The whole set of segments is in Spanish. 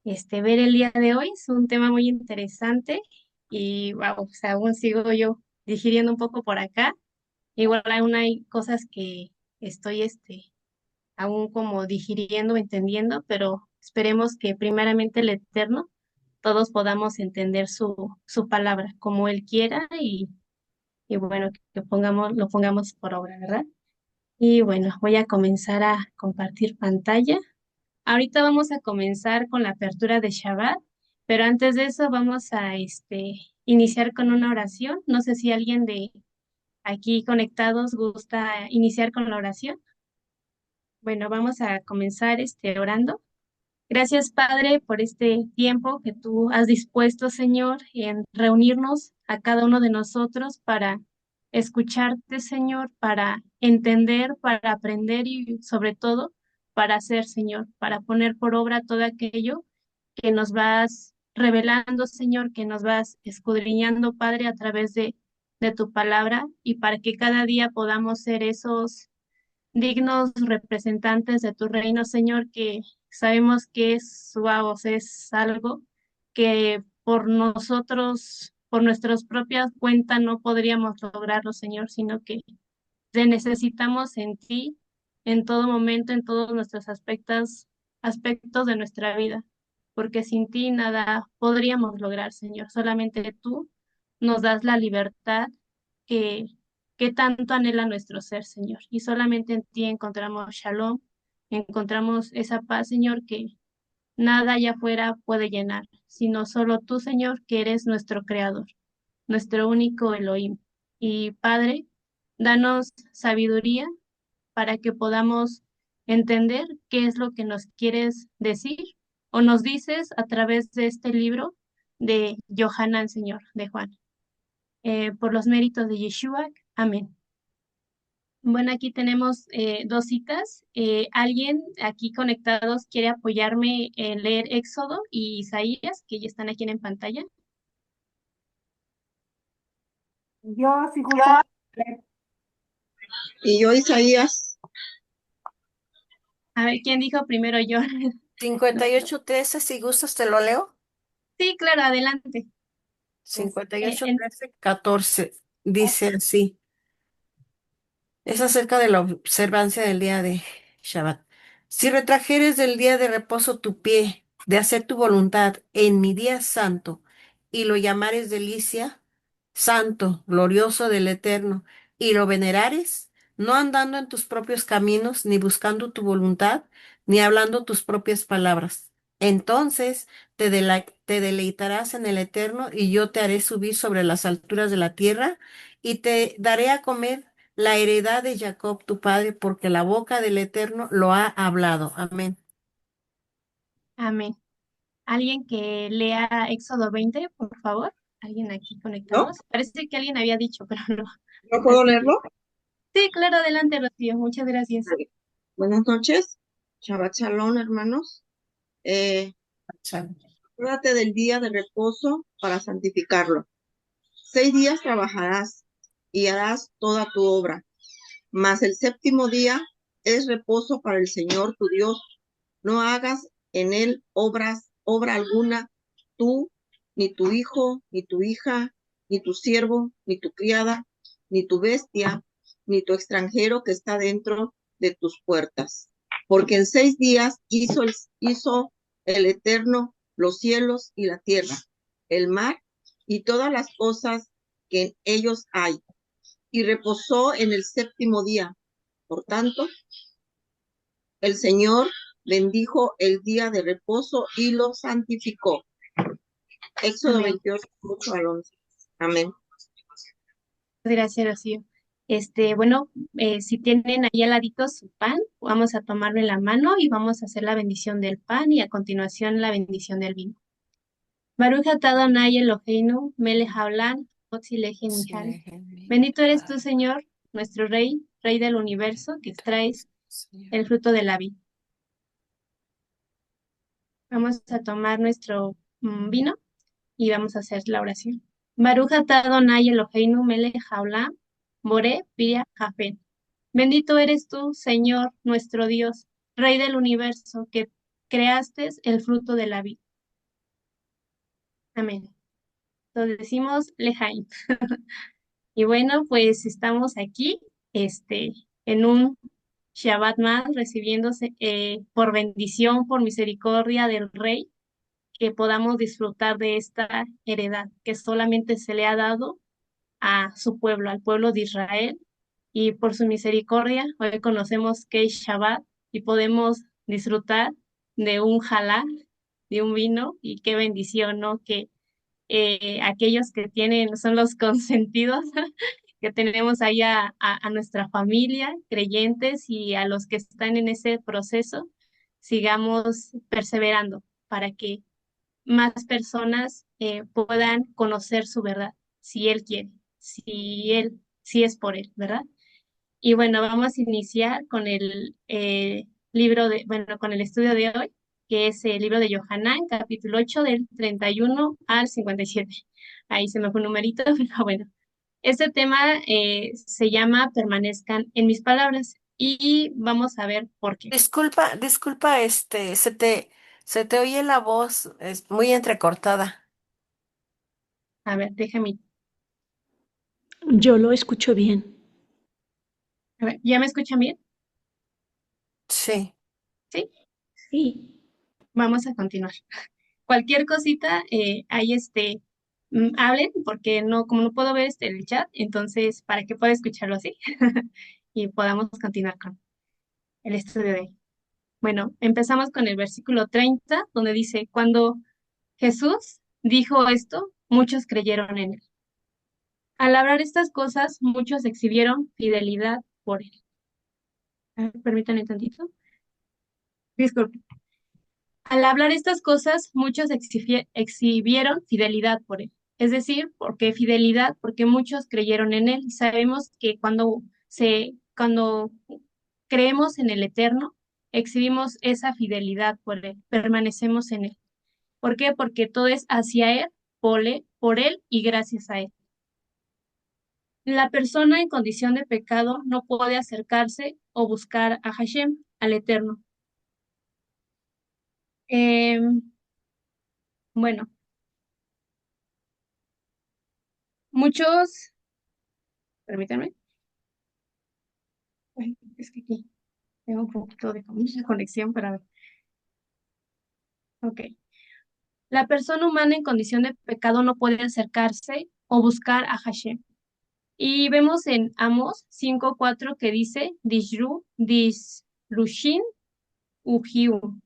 ver el día de hoy. Es un tema muy interesante y wow, o sea, aún sigo yo digiriendo un poco por acá. Igual aún hay cosas que estoy aún como digiriendo, entendiendo, pero esperemos que primeramente el Eterno todos podamos entender su palabra como Él quiera y bueno, que lo pongamos por obra, ¿verdad? Y bueno, voy a comenzar a compartir pantalla. Ahorita vamos a comenzar con la apertura de Shabbat, pero antes de eso vamos a iniciar con una oración. No sé si alguien de aquí conectados gusta iniciar con la oración. Bueno, vamos a comenzar orando. Gracias, Padre, por este tiempo que tú has dispuesto, Señor, en reunirnos a cada uno de nosotros para escucharte, Señor, para entender, para aprender y sobre todo para hacer, Señor, para poner por obra todo aquello que nos vas revelando, Señor, que nos vas escudriñando, Padre, a través de tu palabra y para que cada día podamos ser esos dignos representantes de tu reino, Señor, que sabemos que es, wow, o sea, es algo que por nosotros, por nuestras propias cuentas no podríamos lograrlo, Señor, sino que te necesitamos en ti en todo momento, en todos nuestros aspectos de nuestra vida, porque sin ti nada podríamos lograr, Señor. Solamente tú nos das la libertad que, que tanto anhela nuestro ser, Señor. Y solamente en ti encontramos shalom, encontramos esa paz, Señor, que nada allá afuera puede llenar, sino solo tú, Señor, que eres nuestro creador, nuestro único Elohim. Y Padre, danos sabiduría para que podamos entender qué es lo que nos quieres decir o nos dices a través de este libro de Johanan, Señor, de Juan. Por los méritos de Yeshua, amén. Bueno, aquí tenemos dos citas. ¿Alguien aquí conectados quiere apoyarme en leer Éxodo y Isaías, que ya están aquí en pantalla? Yo, si gusta, Y yo, Isaías, A ver, ¿quién dijo primero yo? 58:13, si gustas te lo leo. Sí, claro, adelante. cincuenta y Eh, ocho en- trece 14 dice así. Es acerca de la observancia del día de Shabbat. Si retrajeres del día de reposo tu pie, de hacer tu voluntad en mi día santo, y lo llamares delicia, santo, glorioso del Eterno, y lo venerares, no andando en tus propios caminos, ni buscando tu voluntad, ni hablando tus propias palabras. Entonces te deleitarás en el Eterno, y yo te haré subir sobre las alturas de la tierra, y te daré a comer la heredad de Jacob tu padre, porque la boca del Eterno lo ha hablado. Amén. Amén. ¿Alguien que lea Éxodo 20, por favor? ¿Alguien aquí ¿no? conectados? Parece que alguien había dicho, pero no, ¿No no puedo estoy leerlo? bien. Sí, claro, adelante, Rocío. Muchas gracias. Vale. Buenas noches. Shabbat Shalom, hermanos. Eh, Chale. Acuérdate del día de reposo para santificarlo. 6 días trabajarás y harás toda tu obra, mas el séptimo día es reposo para el Señor tu Dios. No hagas en él obra alguna, tú, ni tu hijo, ni tu hija, ni tu siervo, ni tu criada, ni tu bestia, ni tu extranjero que está dentro de tus puertas. Porque en 6 días hizo el Eterno los cielos y la tierra, el mar y todas las cosas que en ellos hay, y reposó en el séptimo día. Por tanto, el Señor bendijo el día de reposo y lo santificó. Éxodo Amén. 28, 8 al 11. Amén. Gracias, Rocío. Bueno, si tienen ahí al ladito su pan, vamos a tomarlo en la mano y vamos a hacer la bendición del pan y a continuación la bendición del vino. Baruch atah Adonai Eloheinu, melech haolam, hotzi lejen mihal. Bendito eres tú, Señor, nuestro Rey, Rey del universo, que extraes el fruto de la vid. Vamos a tomar nuestro vino y vamos a hacer la oración. Baruch atah Adonai Eloheinu melech haolam, boré pia jafen. Bendito eres tú, Señor, nuestro Dios, Rey del universo, que creaste el fruto de la vid. Amén. Entonces decimos Lejaim. Y bueno, pues estamos aquí, en un Shabbat más, recibiéndose por bendición, por misericordia del Rey, que podamos disfrutar de esta heredad que solamente se le ha dado a su pueblo, al pueblo de Israel. Y por su misericordia, hoy conocemos que es Shabbat y podemos disfrutar de un halal, de un vino, y qué bendición, ¿no? Que aquellos que tienen, son los consentidos, que tenemos ahí a nuestra familia, creyentes, y a los que están en ese proceso, sigamos perseverando para que más personas puedan conocer su verdad, si Él quiere, si es por Él, ¿verdad? Y bueno, vamos a iniciar con el con el estudio de hoy, que es el libro de Yohanan, capítulo 8 del 31 al 57. Ahí se me fue un numerito, pero bueno. Este tema se llama Permanezcan en mis palabras y vamos a ver por qué. Disculpa, disculpa, se te oye la voz, es muy entrecortada. A ver, déjame. Yo lo escucho bien. A ver, ¿ya me escuchan bien? Sí. Sí, Sí. vamos a continuar. Cualquier cosita, ahí hablen, porque no, como no puedo ver el chat, entonces para que pueda escucharlo así y podamos continuar con el estudio de hoy. Bueno, empezamos con el versículo 30 donde dice, cuando Jesús dijo esto, muchos creyeron en él. Al hablar estas cosas, muchos exhibieron fidelidad por él. A ver, permítanme tantito. Disculpe. Al hablar estas cosas, muchos exhibieron fidelidad por él. Es decir, ¿por qué fidelidad? Porque muchos creyeron en él. Y sabemos que cuando creemos en el Eterno, exhibimos esa fidelidad por él, permanecemos en él. ¿Por qué? Porque todo es hacia él, por él y gracias a él. La persona en condición de pecado no puede acercarse o buscar a Hashem, al Eterno. Em, bueno, muchos, permítanme. Ay, es que aquí tengo un poquito de conexión para ver. Ok. La persona humana en condición de pecado no puede acercarse o buscar a Hashem. Y vemos en Amos 5:4 que dice, Disrushin Ujiu.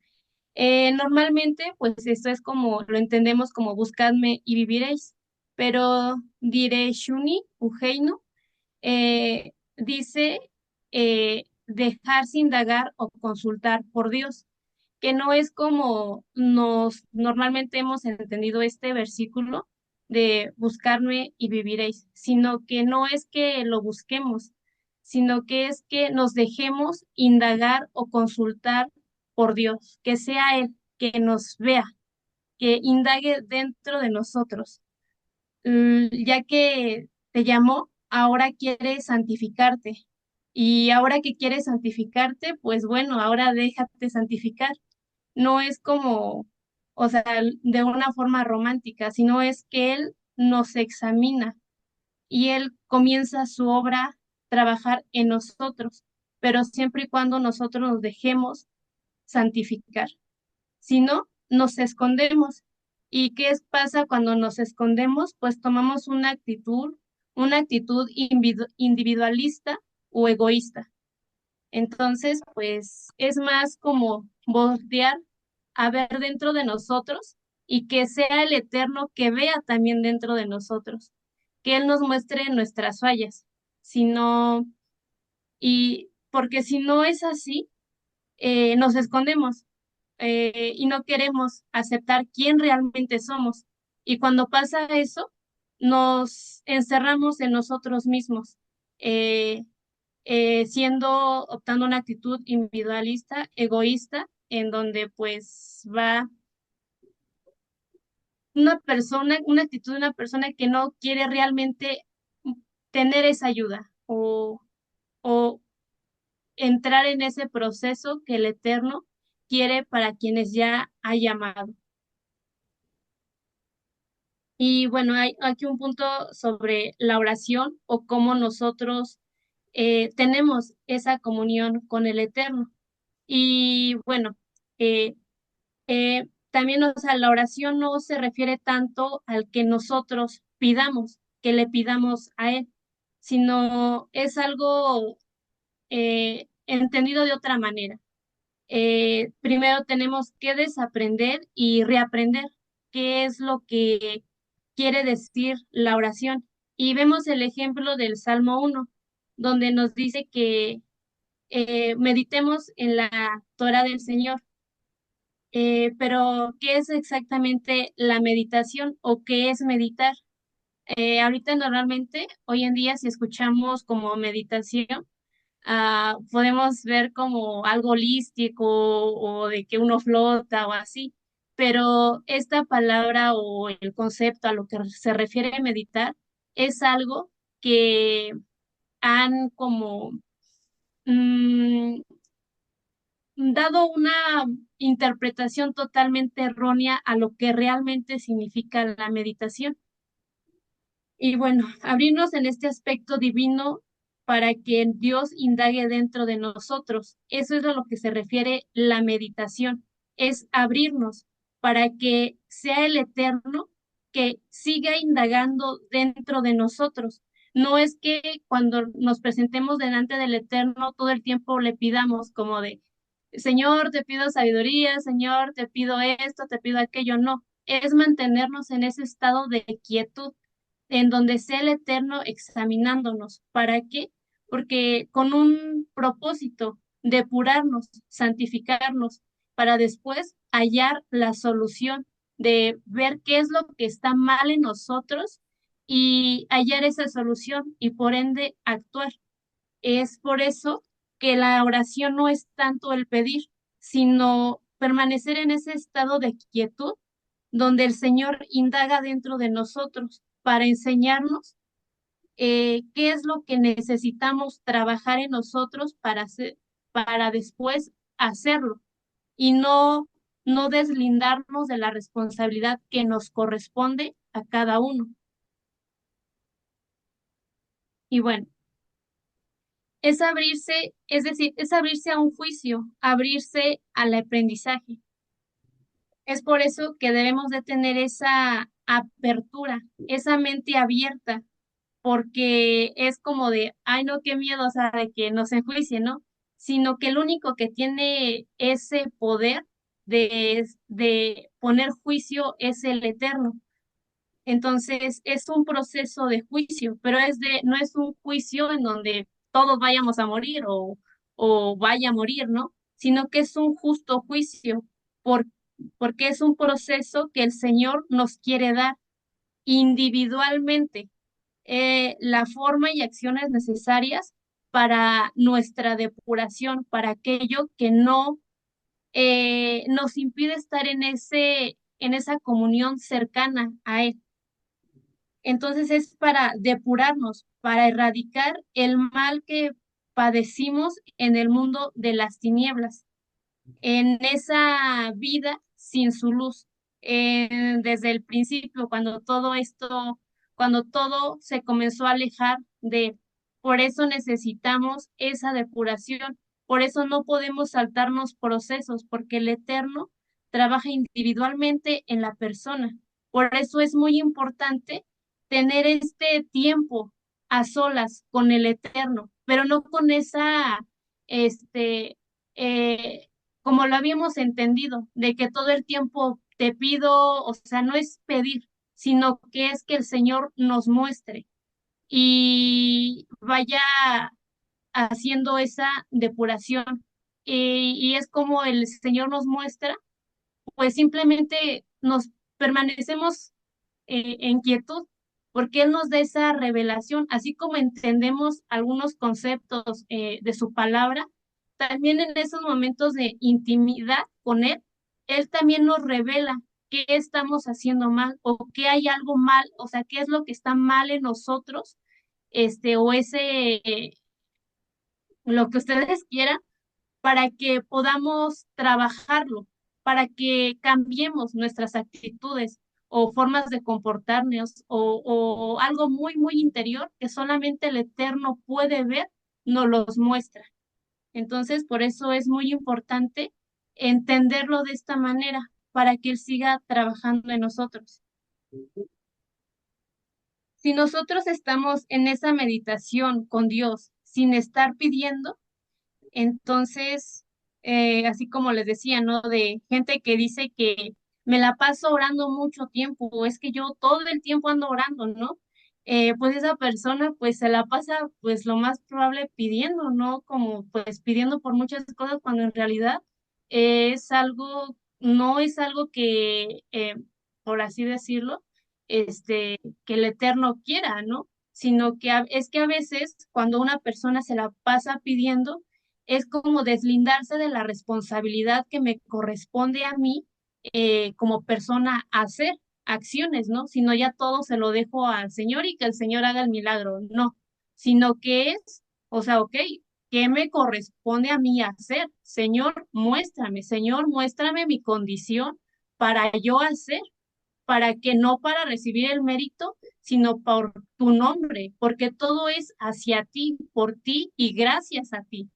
Normalmente, pues esto es como, lo entendemos como buscadme y viviréis, pero Direshuni Ujeinu dice dejarse indagar o consultar por Dios, que no es como nos normalmente hemos entendido este versículo de buscarme y viviréis, sino que no es que lo busquemos, sino que es que nos dejemos indagar o consultar por Dios, que sea Él que nos vea, que indague dentro de nosotros. Ya que te llamó, ahora quiere santificarte. Y ahora que quiere santificarte, pues bueno, ahora déjate santificar. No es como, o sea, de una forma romántica, sino es que Él nos examina y Él comienza su obra, trabajar en nosotros, pero siempre y cuando nosotros nos dejemos santificar. Si no, nos escondemos. ¿Y pasa cuando nos escondemos? Pues tomamos una actitud individualista o egoísta. Entonces, pues es más como voltear a ver dentro de nosotros y que sea el Eterno que vea también dentro de nosotros, que Él nos muestre nuestras fallas, sino, y porque si no es así, nos escondemos y no queremos aceptar quién realmente somos. Y cuando pasa eso, nos encerramos en nosotros mismos, eh, optando una actitud individualista, egoísta, en donde pues va una actitud de una persona que no quiere realmente tener esa ayuda o entrar en ese proceso que el Eterno quiere para quienes ya ha llamado. Y bueno, hay aquí un punto sobre la oración o cómo nosotros tenemos esa comunión con el Eterno. Y bueno, eh, también, o sea, la oración no se refiere tanto al que nosotros pidamos, que le pidamos a Él, sino es algo entendido de otra manera. Primero tenemos que desaprender y reaprender qué es lo que quiere decir la oración. Y vemos el ejemplo del Salmo 1, donde nos dice que meditemos en la Torah del Señor. Pero, ¿qué es exactamente la meditación o qué es meditar? Ahorita normalmente, hoy en día, si escuchamos como meditación, podemos ver como algo holístico o de que uno flota o así, pero esta palabra o el concepto a lo que se refiere meditar es algo que han como mm, dado una interpretación totalmente errónea a lo que realmente significa la meditación. Y bueno, abrirnos en este aspecto divino para que Dios indague dentro de nosotros. Eso es a lo que se refiere la meditación, es abrirnos para que sea el Eterno que siga indagando dentro de nosotros. No es que cuando nos presentemos delante del Eterno todo el tiempo le pidamos como de, Señor, te pido sabiduría, Señor, te pido esto, te pido aquello. No, es mantenernos en ese estado de quietud en donde sea el Eterno examinándonos. ¿Para qué? Porque con un propósito, depurarnos, santificarnos, para después hallar la solución de ver qué es lo que está mal en nosotros y hallar esa solución y por ende actuar. Es por eso que la oración no es tanto el pedir, sino permanecer en ese estado de quietud donde el Señor indaga dentro de nosotros para enseñarnos qué es lo que necesitamos trabajar en nosotros para hacer, para después hacerlo y no deslindarnos de la responsabilidad que nos corresponde a cada uno. Y bueno, es abrirse, es decir, es abrirse a un juicio, abrirse al aprendizaje. Es por eso que debemos de tener esa apertura, esa mente abierta, porque es como de, ay, no, qué miedo, o sea, de que nos enjuicien, ¿no? Sino que el único que tiene ese poder de poner juicio es el Eterno. Entonces, es un proceso de juicio, pero no es un juicio en donde todos vayamos a morir o vaya a morir, ¿no? Sino que es un justo juicio, por, porque es un proceso que el Señor nos quiere dar individualmente, la forma y acciones necesarias para nuestra depuración, para aquello que no nos impide estar en esa comunión cercana a Él. Entonces es para depurarnos, para erradicar el mal que padecimos en el mundo de las tinieblas, en esa vida sin su luz. Desde el principio, cuando todo se comenzó a alejar de él. Por eso necesitamos esa depuración, por eso no podemos saltarnos procesos, porque el Eterno trabaja individualmente en la persona. Por eso es muy importante tener este tiempo a solas con el Eterno, pero no con esa, este, eh, como lo habíamos entendido, de que todo el tiempo te pido, o sea, no es pedir, sino que es que el Señor nos muestre y vaya haciendo esa depuración. Y es como el Señor nos muestra, pues simplemente nos permanecemos en quietud, porque Él nos da esa revelación, así como entendemos algunos conceptos de su palabra, también en esos momentos de intimidad con Él también nos revela qué estamos haciendo mal o qué hay algo mal, o sea, qué es lo que está mal en nosotros, o lo que ustedes quieran, para que podamos trabajarlo, para que cambiemos nuestras actitudes, o formas de comportarnos o algo muy, muy interior que solamente el Eterno puede ver, nos los muestra. Entonces, por eso es muy importante entenderlo de esta manera para que Él siga trabajando en nosotros. Si nosotros estamos en esa meditación con Dios sin estar pidiendo, entonces, así como les decía, ¿no? De gente que dice que me la paso orando mucho tiempo, o es que yo todo el tiempo ando orando, ¿no? Pues esa persona pues se la pasa pues lo más probable pidiendo, ¿no? Como pues pidiendo por muchas cosas cuando en realidad es algo, no es algo que, por así decirlo, que el Eterno quiera, ¿no? Sino que es que a veces cuando una persona se la pasa pidiendo, es como deslindarse de la responsabilidad que me corresponde a mí como persona hacer acciones, ¿no? Sino ya todo se lo dejo al Señor y que el Señor haga el milagro, no, sino que es, o sea, ok, ¿qué me corresponde a mí hacer? Señor, muéstrame mi condición para yo hacer, para que no para recibir el mérito, sino por tu nombre, porque todo es hacia ti, por ti y gracias a ti.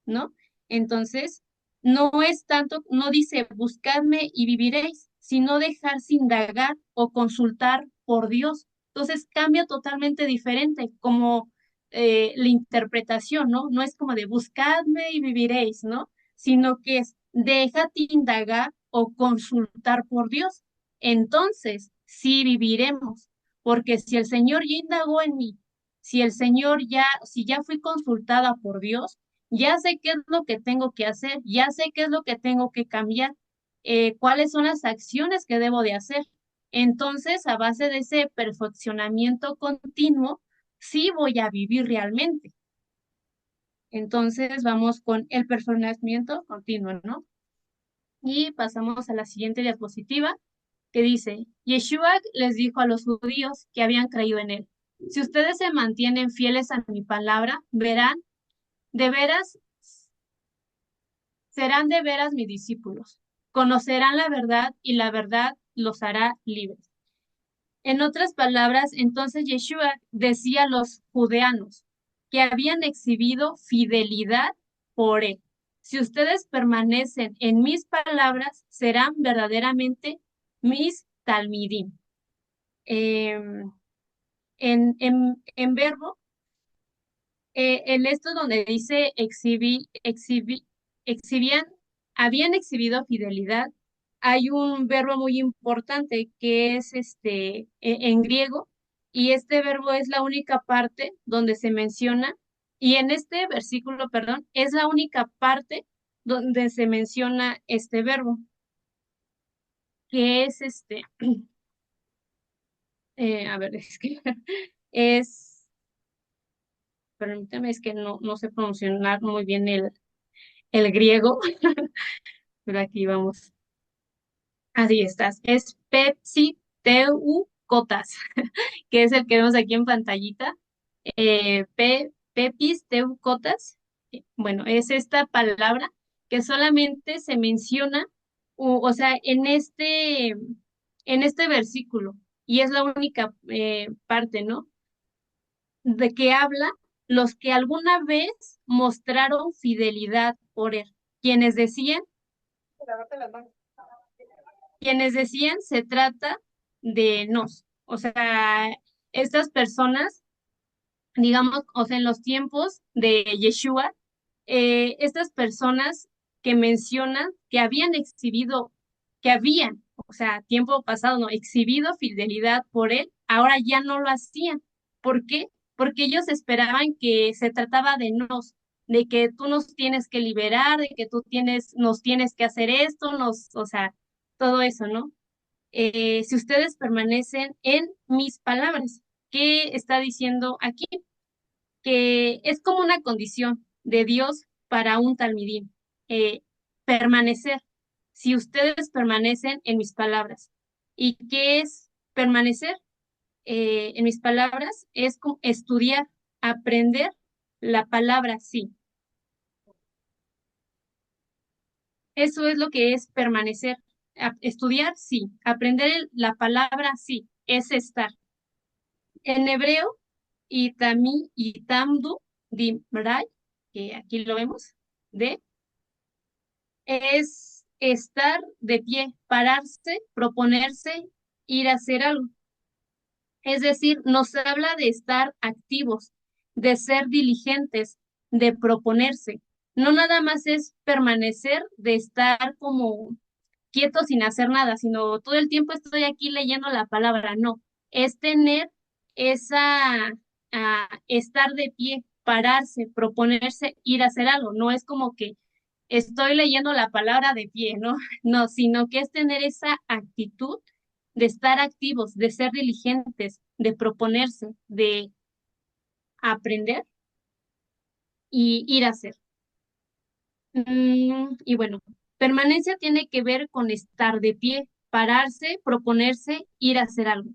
¿No? Entonces, no es tanto, no dice buscadme y viviréis, sino dejarse indagar o consultar por Dios. Entonces cambia totalmente diferente como la interpretación, ¿no? No es como de buscadme y viviréis, ¿no? Sino que es déjate indagar o consultar por Dios. Entonces, sí viviremos, porque si el Señor ya indagó en mí, si ya fui consultada por Dios, ya sé qué es lo que tengo que hacer, ya sé qué es lo que tengo que cambiar, cuáles son las acciones que debo de hacer. Entonces, a base de ese perfeccionamiento continuo, sí voy a vivir realmente. Entonces, vamos con el perfeccionamiento continuo, ¿no? Y pasamos a la siguiente diapositiva que dice, Yeshua les dijo a los judíos que habían creído en él, si ustedes se mantienen fieles a mi palabra, verán, de veras serán de veras mis discípulos. Conocerán la verdad y la verdad los hará libres. En otras palabras, entonces Yeshua decía a los judeanos que habían exhibido fidelidad por él. Si ustedes permanecen en mis palabras, serán verdaderamente mis talmidim. Eh, en verbo, en esto donde dice exhibían, habían exhibido fidelidad, hay un verbo muy importante que es en griego, y este verbo es la única parte donde se menciona, y en este versículo, perdón, es la única parte donde se menciona este verbo, que es a ver, es que es, permítame, es que no sé pronunciar muy bien el griego, pero aquí vamos. Así estás. Es Pepsi Teucotas, que es el que vemos aquí en pantallita. Pepis Teucotas. Bueno, es esta palabra que solamente se menciona, o sea, en este versículo, y es la única parte, ¿no? De que habla los que alguna vez mostraron fidelidad por él, quienes decían quienes decían se trata de nos. O sea, estas personas, digamos, o sea, en los tiempos de Yeshua, estas personas que mencionan que habían exhibido, que habían, o sea, tiempo pasado, no, exhibido fidelidad por él, ahora ya no lo hacían. ¿Por qué? Porque ellos esperaban que se trataba de nos, de que tú nos tienes que liberar, de que nos tienes que hacer esto, o sea, todo eso, ¿no? Si ustedes permanecen en mis palabras. ¿Qué está diciendo aquí? Que es como una condición de Dios para un talmidín, permanecer. Si ustedes permanecen en mis palabras. ¿Y qué es permanecer en mis palabras? Es como estudiar, aprender la palabra sí. Eso es lo que es permanecer. Estudiar, sí. Aprender la palabra, sí. Es estar. En hebreo, itamdu, dimrai, que aquí lo vemos, de, es estar de pie, pararse, proponerse, ir a hacer algo. Es decir, nos habla de estar activos, de ser diligentes, de proponerse. No nada más es permanecer, de estar como quieto sin hacer nada, sino todo el tiempo estoy aquí leyendo la palabra. No, es tener esa, estar de pie, pararse, proponerse, ir a hacer algo. No es como que estoy leyendo la palabra de pie, ¿no? No, sino que es tener esa actitud de estar activos, de ser diligentes, de proponerse, de aprender y ir a hacer. Y bueno, permanencia tiene que ver con estar de pie, pararse, proponerse, ir a hacer algo.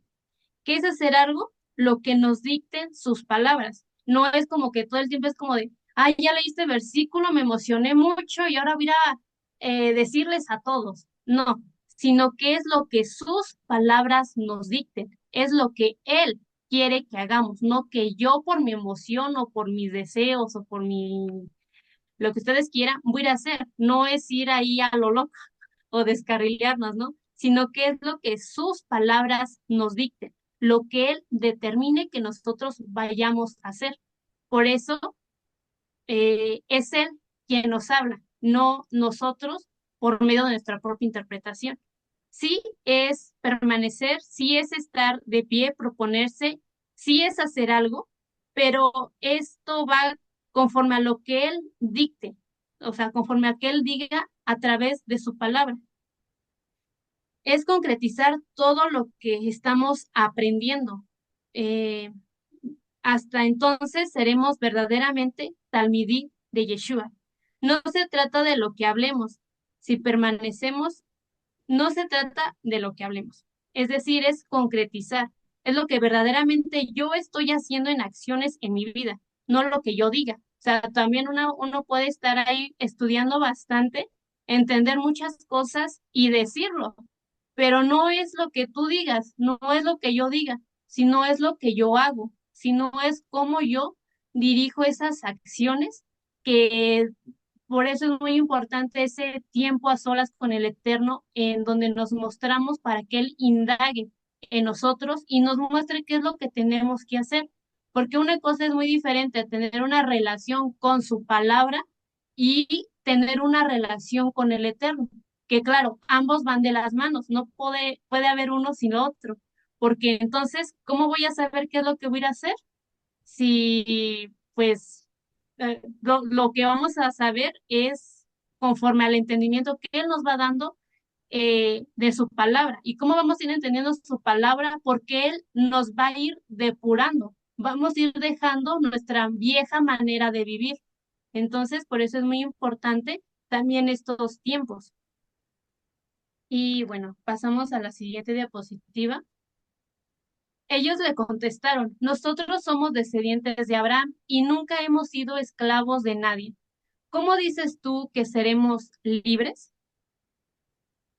¿Qué es hacer algo? Lo que nos dicten sus palabras. No es como que todo el tiempo es como de, ay, ya leí este versículo, me emocioné mucho y ahora voy a decirles a todos. No, sino que es lo que sus palabras nos dicten, es lo que Él quiere que hagamos, no que yo por mi emoción o por mis deseos o por lo que ustedes quieran, voy a ir a hacer. No es ir ahí a lo loco o descarrilarnos, ¿no? Sino que es lo que sus palabras nos dicten, lo que Él determine que nosotros vayamos a hacer. Por eso es Él quien nos habla, no nosotros por medio de nuestra propia interpretación. Sí es permanecer, sí es estar de pie, proponerse, sí es hacer algo, pero esto va conforme a lo que Él dicte, o sea, conforme a que Él diga a través de su palabra. Es concretizar todo lo que estamos aprendiendo. Eh, Hasta entonces seremos verdaderamente talmidí de Yeshua. No se trata de lo que hablemos. Si permanecemos, no se trata de lo que hablemos. Es decir, es concretizar. Es lo que verdaderamente yo estoy haciendo en acciones en mi vida, no lo que yo diga. O sea, también uno puede estar ahí estudiando bastante, entender muchas cosas y decirlo, pero no es lo que tú digas, no es lo que yo diga, sino es lo que yo hago, sino es cómo yo dirijo esas acciones, que por eso es muy importante ese tiempo a solas con el Eterno, en donde nos mostramos para que Él indague en nosotros y nos muestre qué es lo que tenemos que hacer. Porque una cosa es muy diferente, tener una relación con su palabra y tener una relación con el Eterno, que claro, ambos van de las manos, no puede haber uno sin otro, porque entonces, ¿cómo voy a saber qué es lo que voy a hacer? Si pues lo que vamos a saber es conforme al entendimiento que Él nos va dando de su palabra. ¿Y cómo vamos a ir entendiendo su palabra? Porque Él nos va a ir depurando, vamos a ir dejando nuestra vieja manera de vivir. Entonces, por eso es muy importante también estos tiempos. Y bueno, pasamos a la siguiente diapositiva. Ellos le contestaron, nosotros somos descendientes de Abraham y nunca hemos sido esclavos de nadie. ¿Cómo dices tú que seremos libres?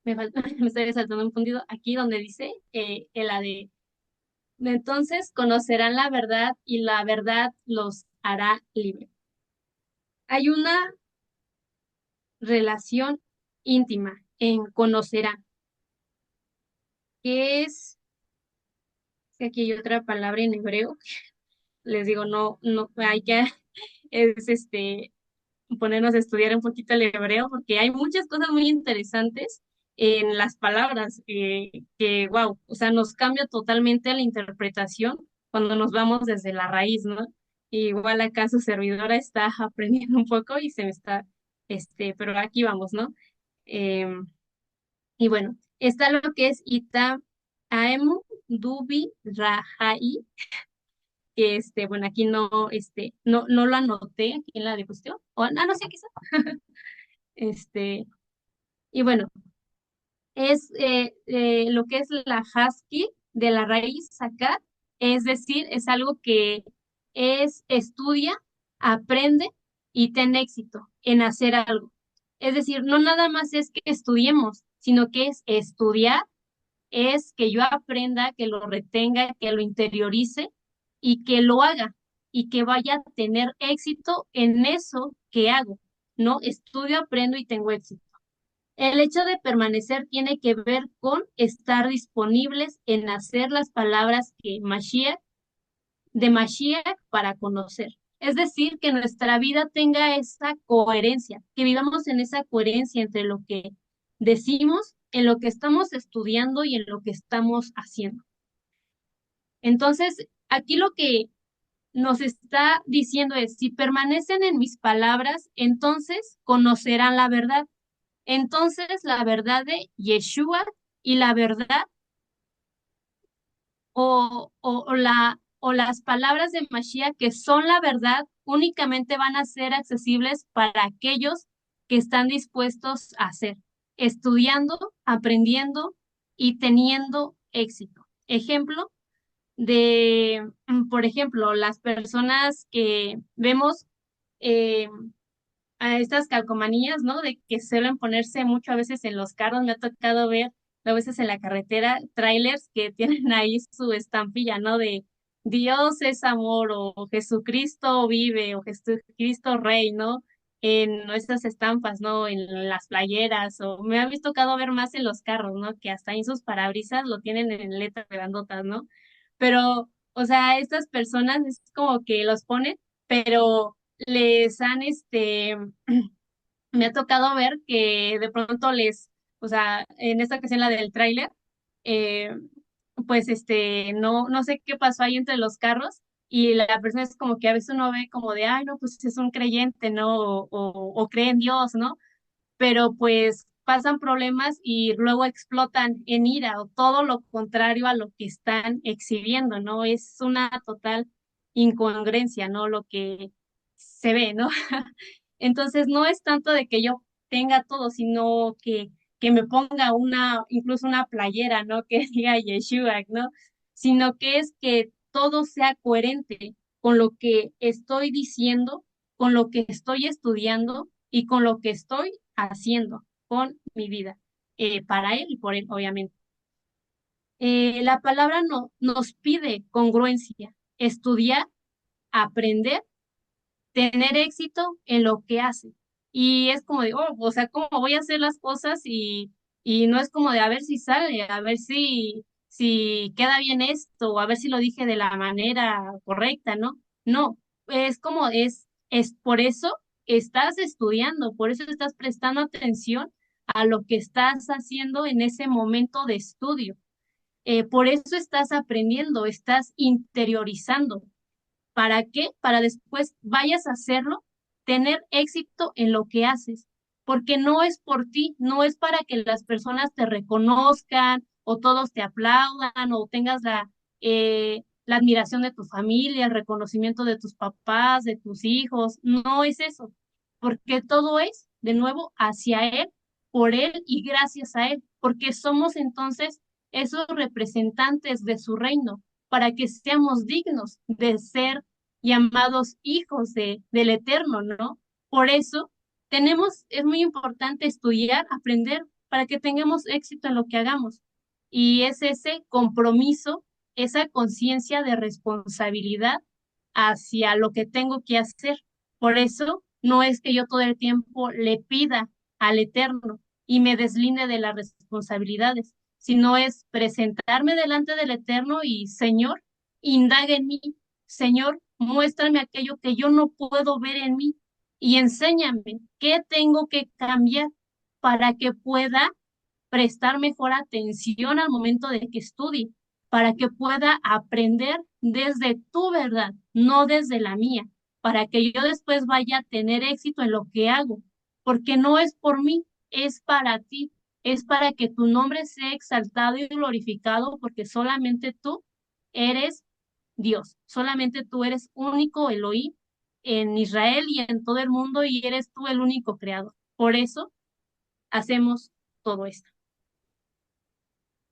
Me estoy saltando un puntito aquí donde dice la de, entonces conocerán la verdad y la verdad los hará libres. Hay una relación íntima en conocerán, que que aquí hay otra palabra en hebreo, les digo, no, hay que, es ponernos a estudiar un poquito el hebreo, porque hay muchas cosas muy interesantes en las palabras que, wow, o sea, nos cambia totalmente la interpretación cuando nos vamos desde la raíz, ¿no? Igual acá su servidora está aprendiendo un poco y se me está, pero aquí vamos, ¿no? Em, y bueno, está lo que es Ita Aemu Dubi Rahai, que bueno, aquí no lo anoté aquí en la diapositiva, o no sé, quizá. Este, y bueno, es lo que es la husky de la raíz sacar, es decir, es algo que estudia, aprende y ten éxito en hacer algo. Es decir, no nada más es que estudiemos, sino que es estudiar, es que yo aprenda, que lo retenga, que lo interiorice y que lo haga y que vaya a tener éxito en eso que hago, ¿no? Estudio, aprendo y tengo éxito. El hecho de permanecer tiene que ver con estar disponibles en hacer las palabras de Mashiach para conocer. Es decir, que nuestra vida tenga esa coherencia, que vivamos en esa coherencia entre lo que decimos, en lo que estamos estudiando y en lo que estamos haciendo. Entonces, aquí lo que nos está diciendo es, si permanecen en mis palabras, entonces conocerán la verdad. Entonces, la verdad de Yeshua y la verdad o las palabras de Mashiach que son la verdad únicamente van a ser accesibles para aquellos que están dispuestos a hacer, estudiando, aprendiendo y teniendo éxito. Ejemplo por ejemplo, las personas que vemos eh, a estas calcomanías, ¿no? De que suelen ponerse mucho a veces en los carros. Me ha tocado ver a veces en la carretera trailers que tienen ahí su estampilla, ¿no? De Dios es amor o Jesucristo vive o Jesucristo rey, ¿no? En estas estampas, ¿no? En las playeras o me ha visto tocado ver más en los carros, ¿no? Que hasta en sus parabrisas lo tienen en letras grandotas, ¿no? Pero, o sea, estas personas es como que los ponen, pero les han, me ha tocado ver que de pronto o sea, en esta ocasión la del tráiler, eh, pues no sé qué pasó ahí entre los carros y la persona es como que a veces uno ve como de, ay, no, pues es un creyente, ¿no? O cree en Dios, ¿no? Pero pues pasan problemas y luego explotan en ira o todo lo contrario a lo que están exhibiendo, ¿no? Es una total incongruencia, ¿no? Lo que se ve, ¿no? Entonces no es tanto de que yo tenga todo, sino que me ponga incluso una playera, ¿no? Que diga Yeshua, ¿no? Sino que es que todo sea coherente con lo que estoy diciendo, con lo que estoy estudiando y con lo que estoy haciendo con mi vida, para él y por él, obviamente. La palabra nos pide congruencia, estudiar, aprender, tener éxito en lo que hace. Y es como de, oh, o sea, ¿cómo voy a hacer las cosas? Y no es como de a ver si sale, a ver si queda bien esto, o a ver si lo dije de la manera correcta, ¿no? No, es como es por eso estás estudiando, por eso estás prestando atención a lo que estás haciendo en ese momento de estudio. Por eso estás aprendiendo, estás interiorizando. ¿Para qué? Para después vayas a hacerlo, tener éxito en lo que haces, porque no es por ti, no es para que las personas te reconozcan o todos te aplaudan o tengas la admiración de tu familia, el reconocimiento de tus papás, de tus hijos, no es eso, porque todo es, de nuevo, hacia Él, por Él y gracias a Él, porque somos entonces esos representantes de su reino para que seamos dignos de ser llamados hijos del Eterno, ¿no? Por eso es muy importante estudiar, aprender para que tengamos éxito en lo que hagamos. Y es ese compromiso, esa conciencia de responsabilidad hacia lo que tengo que hacer. Por eso no es que yo todo el tiempo le pida al Eterno y me deslinde de las responsabilidades, sino es presentarme delante del Eterno y, Señor, indaga en mí, Señor, muéstrame aquello que yo no puedo ver en mí y enséñame qué tengo que cambiar para que pueda prestar mejor atención al momento de que estudie, para que pueda aprender desde tu verdad, no desde la mía, para que yo después vaya a tener éxito en lo que hago, porque no es por mí, es para ti, es para que tu nombre sea exaltado y glorificado, porque solamente tú eres Dios, solamente tú eres único Elohim en Israel y en todo el mundo y eres tú el único creador. Por eso hacemos todo esto.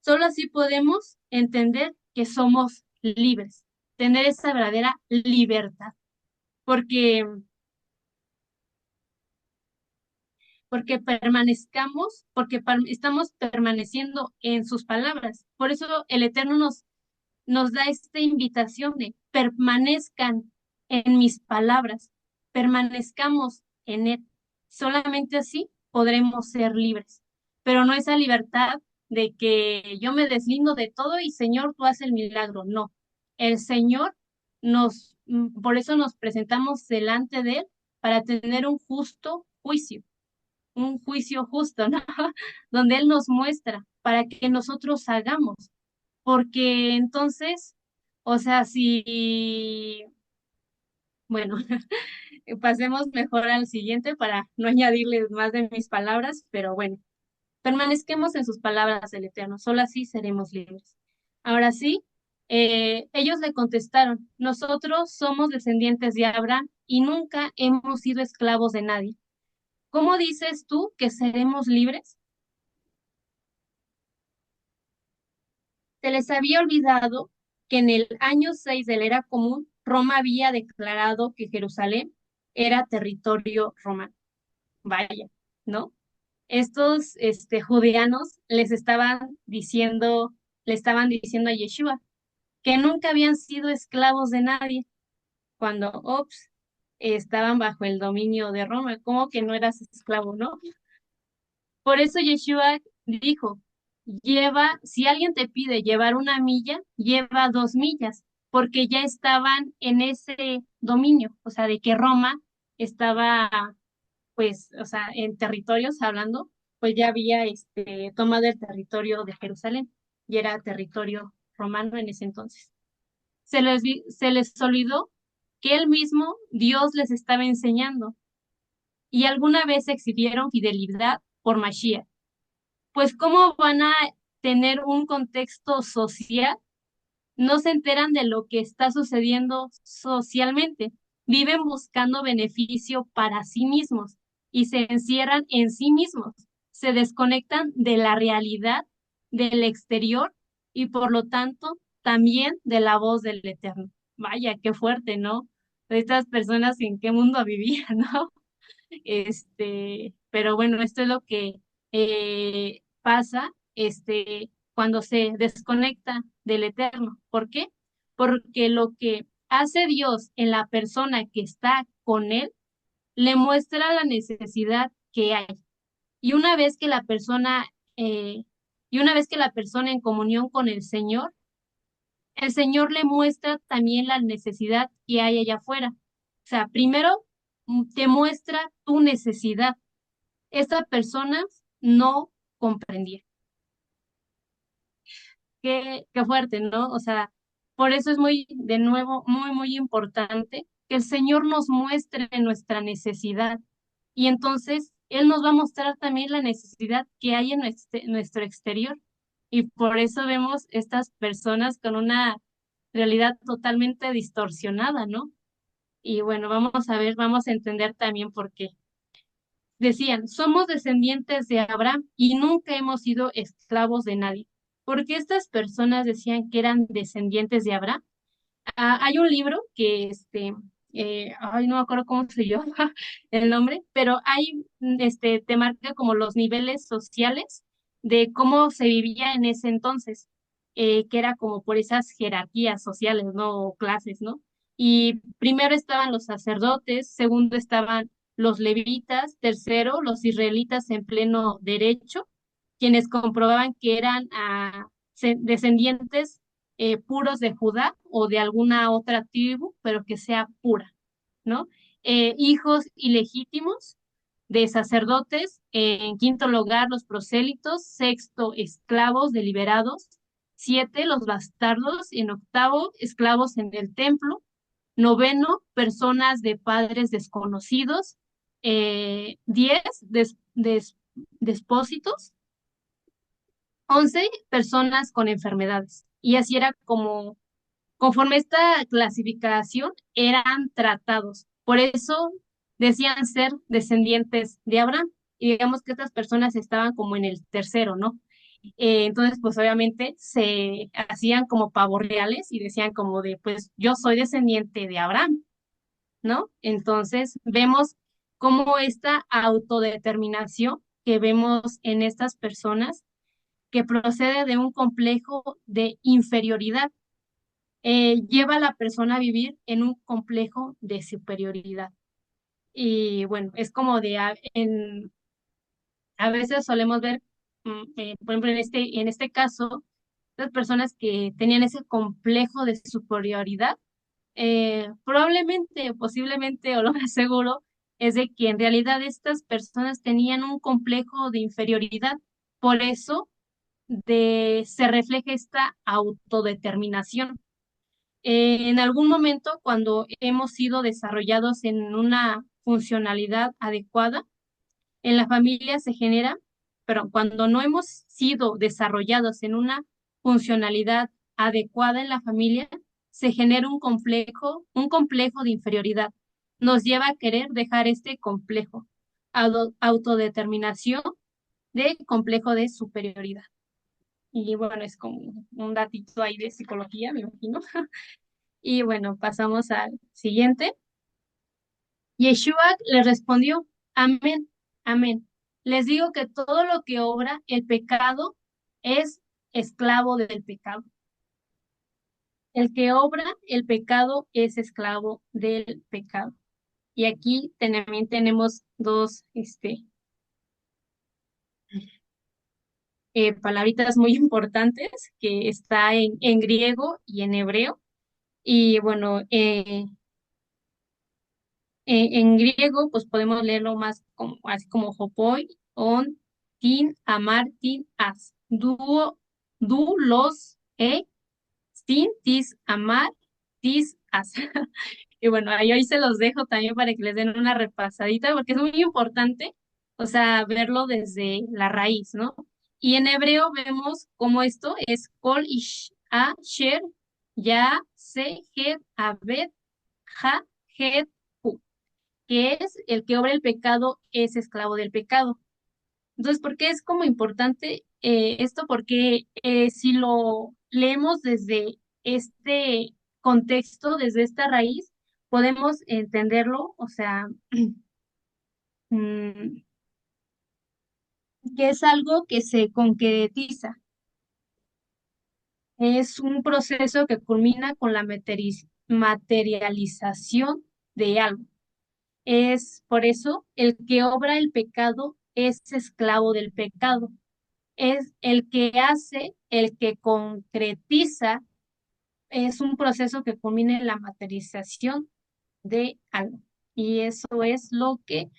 Solo así podemos entender que somos libres, tener esa verdadera libertad, porque, porque permanezcamos, porque estamos permaneciendo en sus palabras. Por eso el Eterno nos da esta invitación de permanezcan en mis palabras, permanezcamos en Él. Solamente así podremos ser libres. Pero no esa libertad de que yo me deslindo de todo y Señor, tú haces el milagro. No, el Señor por eso nos presentamos delante de Él para tener un justo juicio, un juicio justo, ¿no? Donde Él nos muestra para que nosotros hagamos. Porque entonces, o sea, si, bueno, pasemos mejor al siguiente para no añadirles más de mis palabras, pero bueno, permanezquemos en sus palabras del Eterno, solo así seremos libres. Ahora sí, ellos le contestaron, nosotros somos descendientes de Abraham y nunca hemos sido esclavos de nadie. ¿Cómo dices tú que seremos libres? Se les había olvidado que en el año 6 de la era común, Roma había declarado que Jerusalén era territorio romano. Vaya, ¿no? Estos judeanos le estaban diciendo a Yeshua que nunca habían sido esclavos de nadie cuando, ops, estaban bajo el dominio de Roma. ¿Cómo que no eras esclavo, no? Por eso Yeshua dijo, si alguien te pide llevar 1 milla, lleva 2 millas, porque ya estaban en ese dominio, o sea, de que Roma estaba, pues, o sea, en territorios hablando, pues ya había tomado el territorio de Jerusalén y era territorio romano en ese entonces. Se les olvidó que él mismo, Dios les estaba enseñando y alguna vez exhibieron fidelidad por Mashiach. Pues ¿cómo van a tener un contexto social? No se enteran de lo que está sucediendo socialmente. Viven buscando beneficio para sí mismos y se encierran en sí mismos. Se desconectan de la realidad del exterior y por lo tanto también de la voz del Eterno. Vaya, qué fuerte, ¿no? Estas personas en qué mundo vivían, ¿no? Pero bueno, esto es lo que pasa, cuando se desconecta del Eterno. ¿Por qué? Porque lo que hace Dios en la persona que está con él, le muestra la necesidad que hay. Y una vez que la persona, eh, y una vez que la persona en comunión con el Señor le muestra también la necesidad que hay allá afuera. O sea, primero te muestra tu necesidad. Esta persona no comprendía. Qué fuerte, ¿no? O sea, por eso es de nuevo, muy importante que el Señor nos muestre nuestra necesidad y entonces Él nos va a mostrar también la necesidad que hay en nuestro exterior. Y por eso vemos estas personas con una realidad totalmente distorsionada, ¿no? Y bueno, vamos a entender también por qué. Decían, somos descendientes de Abraham y nunca hemos sido esclavos de nadie. Porque estas personas decían que eran descendientes de Abraham. Hay un libro que, ay, no me acuerdo cómo se llama el nombre, pero te marca como los niveles sociales de cómo se vivía en ese entonces, que era como por esas jerarquías sociales, ¿no? O clases, ¿no? Y primero estaban los sacerdotes, segundo estaban los levitas, tercero los israelitas en pleno derecho, quienes comprobaban que eran descendientes puros de Judá o de alguna otra tribu, pero que sea pura, ¿no? Hijos ilegítimos de sacerdotes, en quinto lugar los prosélitos, sexto esclavos deliberados, siete los bastardos, en octavo esclavos en el templo, noveno personas de padres desconocidos, 10 despósitos, 11 personas con enfermedades. Y así era como, conforme esta clasificación, eran tratados. Por eso decían ser descendientes de Abraham. Y digamos que estas personas estaban como en el tercero, ¿no? Entonces, pues obviamente se hacían como pavos reales y decían como de, pues yo soy descendiente de Abraham, ¿no? Entonces, vemos cómo esta autodeterminación que vemos en estas personas, que procede de un complejo de inferioridad, lleva a la persona a vivir en un complejo de superioridad. Y bueno, es como a veces solemos ver, por ejemplo, en este caso, las personas que tenían ese complejo de superioridad, probablemente, posiblemente, o lo más seguro, es de que en realidad estas personas tenían un complejo de inferioridad. Por eso se refleja esta autodeterminación. En algún momento, cuando hemos sido desarrollados en una funcionalidad adecuada, en la familia se genera, pero cuando no hemos sido desarrollados en una funcionalidad adecuada en la familia, se genera un complejo de inferioridad. Nos lleva a querer dejar este complejo, autodeterminación de complejo de superioridad. Y bueno, es como un datito ahí de psicología, me imagino. Y bueno, pasamos al siguiente. Yeshua le respondió, amén, amén. Les digo que todo lo que obra el pecado es esclavo del pecado. El que obra el pecado es esclavo del pecado. Y aquí también tenemos dos palabritas muy importantes que está en griego y en hebreo. Y bueno, en griego, pues podemos leerlo más como, así como hopoi, on, tin, amar, tin, as. Los, sin, tis, amar, tis, as. Y bueno, ahí se los dejo también para que les den una repasadita, porque es muy importante, o sea, verlo desde la raíz, ¿no? Y en hebreo vemos cómo esto es kol ish, a, sher, ya, se, het, abed, ja, het, que es el que obra el pecado es esclavo del pecado. Entonces, ¿por qué es como importante esto? Porque si lo leemos desde este contexto, desde esta raíz, podemos entenderlo, o sea, mm, que es algo que se concretiza. Es un proceso que culmina con la materialización de algo. Es por eso el que obra el pecado es esclavo del pecado. Es el que hace, el que concretiza, es un proceso que culmina en la materialización de algo. Y eso es lo que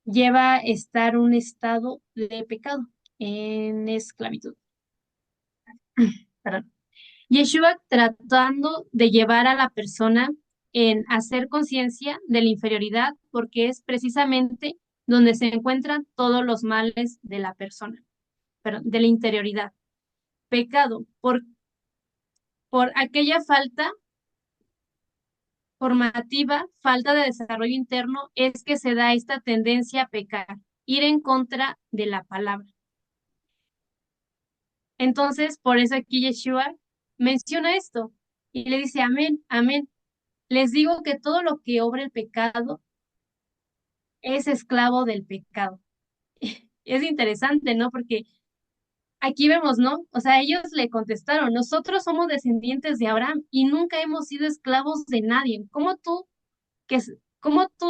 lleva a estar un estado de pecado en esclavitud. Perdón. Yeshua tratando de llevar a la persona en hacer conciencia de la inferioridad, porque es precisamente donde se encuentran todos los males de la persona, perdón, de la interioridad. Pecado, por aquella falta formativa, falta de desarrollo interno, es que se da esta tendencia a pecar, ir en contra de la palabra. Entonces, por eso aquí Yeshua menciona esto y le dice, amén, amén. Les digo que todo lo que obra el pecado es esclavo del pecado. Es interesante, ¿no? Porque aquí vemos, ¿no? O sea, ellos le contestaron, nosotros somos descendientes de Abraham y nunca hemos sido esclavos de nadie. ¿Cómo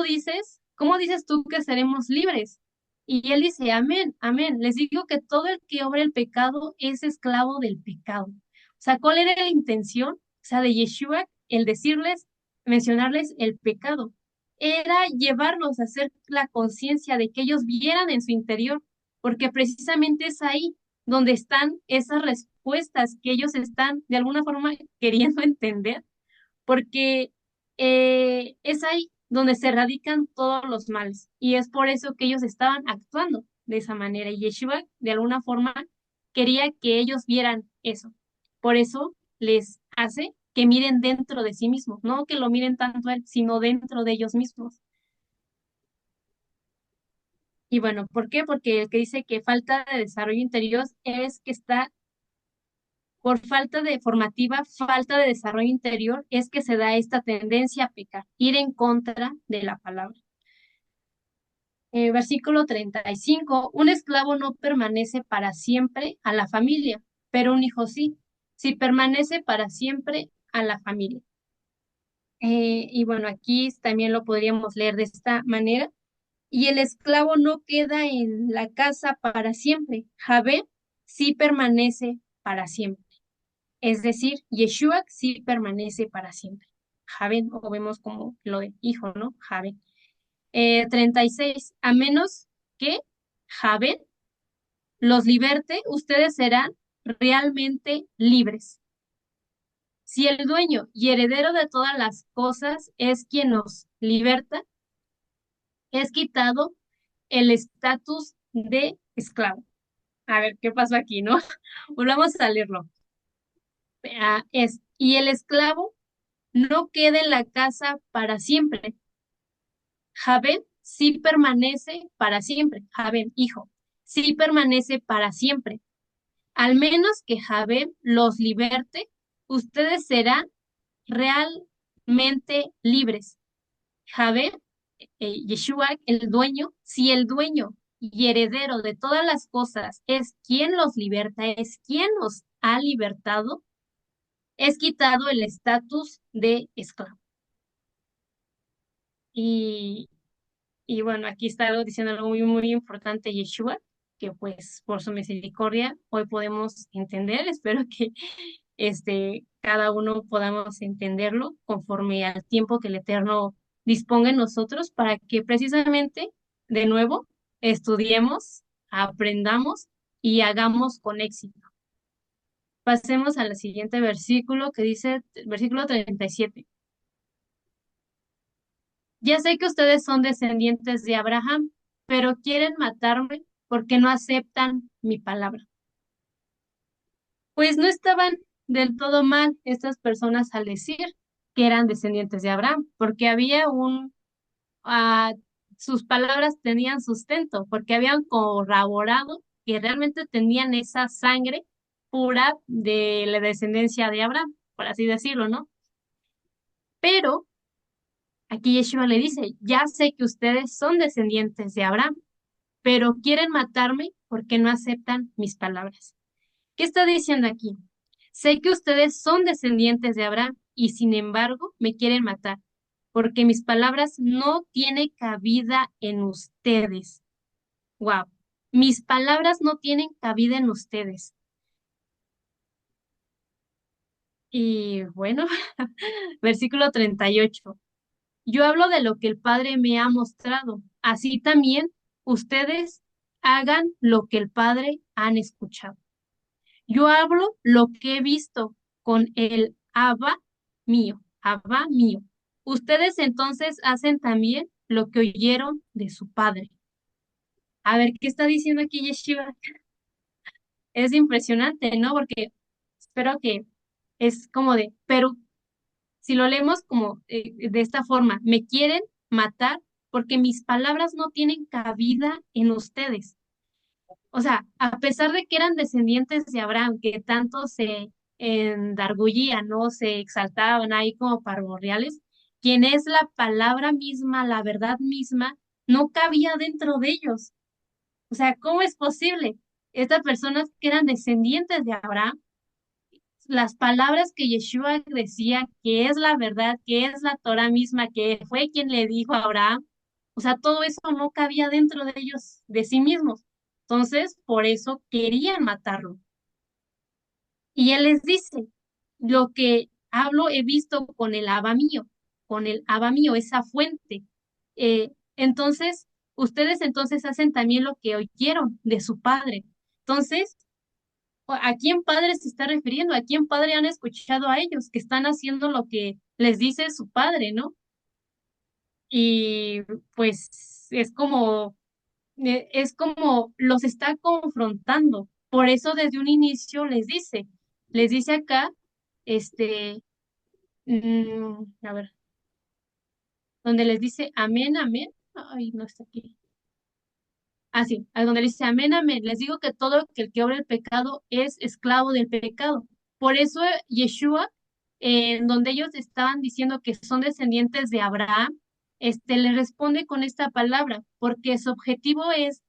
dices tú que seremos libres? Y él dice, amén, amén. Les digo que todo el que obra el pecado es esclavo del pecado. O sea, ¿cuál era la intención? O sea, de Yeshua, el decirles, mencionarles el pecado. Era llevarlos a hacer la conciencia de que ellos vieran en su interior, porque precisamente es ahí donde están esas respuestas que ellos están de alguna forma queriendo entender, porque es ahí donde se radican todos los males y es por eso que ellos estaban actuando de esa manera y Yeshua de alguna forma quería que ellos vieran eso. Por eso les hace que miren dentro de sí mismos, no que lo miren tanto a él, sino dentro de ellos mismos. Y bueno, ¿por qué? Porque el que dice que falta de desarrollo interior es que está por falta de formativa, falta de desarrollo interior, es que se da esta tendencia a pecar, ir en contra de la palabra. Versículo 35. Un esclavo no permanece para siempre a la familia, pero un hijo sí. Si permanece para siempre a la familia. Y bueno, aquí también lo podríamos leer de esta manera. Y el esclavo no queda en la casa para siempre. Javé sí permanece para siempre. Es decir, Yeshua sí permanece para siempre. Javé, o vemos como lo de hijo, ¿no? Javé. 36. A menos que Javé los liberte, ustedes serán realmente libres. Si el dueño y heredero de todas las cosas es quien nos liberta, es quitado el estatus de esclavo. A ver, ¿qué pasó aquí, no? Volvamos a leerlo. Y el esclavo no queda en la casa para siempre. Javen sí permanece para siempre. Javen, hijo, sí permanece para siempre. Al menos que Javen los liberte, ustedes serán realmente libres. Javen, Yeshua, el dueño, si el dueño y heredero de todas las cosas es quien los liberta, es quien los ha libertado, es quitado el estatus de esclavo. Y, y bueno, aquí está diciendo algo muy, muy importante Yeshua, que pues por su misericordia hoy podemos entender, espero que cada uno podamos entenderlo conforme al tiempo que el Eterno disponga en nosotros para que precisamente, de nuevo, estudiemos, aprendamos y hagamos con éxito. Pasemos al siguiente versículo que dice, versículo 37. Ya sé que ustedes son descendientes de Abraham, pero quieren matarme porque no aceptan mi palabra. Pues no estaban del todo mal estas personas al decir que eran descendientes de Abraham, porque había ah, sus palabras tenían sustento, porque habían corroborado que realmente tenían esa sangre pura de la descendencia de Abraham, por así decirlo, ¿no? Pero aquí Yeshua le dice, ya sé que ustedes son descendientes de Abraham, pero quieren matarme porque no aceptan mis palabras. ¿Qué está diciendo aquí? Sé que ustedes son descendientes de Abraham y sin embargo me quieren matar, porque mis palabras no tienen cabida en ustedes. Wow, mis palabras no tienen cabida en ustedes. Y bueno, versículo 38. Yo hablo de lo que el Padre me ha mostrado. Así también ustedes hagan lo que el Padre han escuchado. Yo hablo lo que he visto con el Abba mío. Ustedes entonces hacen también lo que oyeron de su padre. A ver, ¿qué está diciendo aquí Yeshiva? Es impresionante, ¿no? Porque espero que es como pero si lo leemos como de esta forma, me quieren matar porque mis palabras no tienen cabida en ustedes. O sea, a pesar de que eran descendientes de Abraham, que tanto se endargullían, ¿no? Se exaltaban ahí como parvorreales, quien es la palabra misma, la verdad misma, no cabía dentro de ellos. O sea, ¿cómo es posible? Estas personas que eran descendientes de Abraham, las palabras que Yeshua decía, que es la verdad, que es la Torah misma, que fue quien le dijo a Abraham, o sea, todo eso no cabía dentro de ellos, de sí mismos. Entonces, por eso querían matarlo. Y él les dice, lo que hablo he visto con el Abba mío, esa fuente. Entonces, ustedes entonces hacen también lo que oyeron de su padre. Entonces, ¿a quién padre se está refiriendo? ¿A quién padre han escuchado a ellos que están haciendo lo que les dice su padre, ¿no? Y pues es como los está confrontando. Por eso desde un inicio les dice acá, este, a ver, donde les dice amén, amén. Ay, no está aquí. Ah, sí, a donde les dice amén, amén. Les digo que todo el que obra el pecado es esclavo del pecado. Por eso Yeshua, en donde ellos estaban diciendo que son descendientes de Abraham, le responde con esta palabra, porque su objetivo es,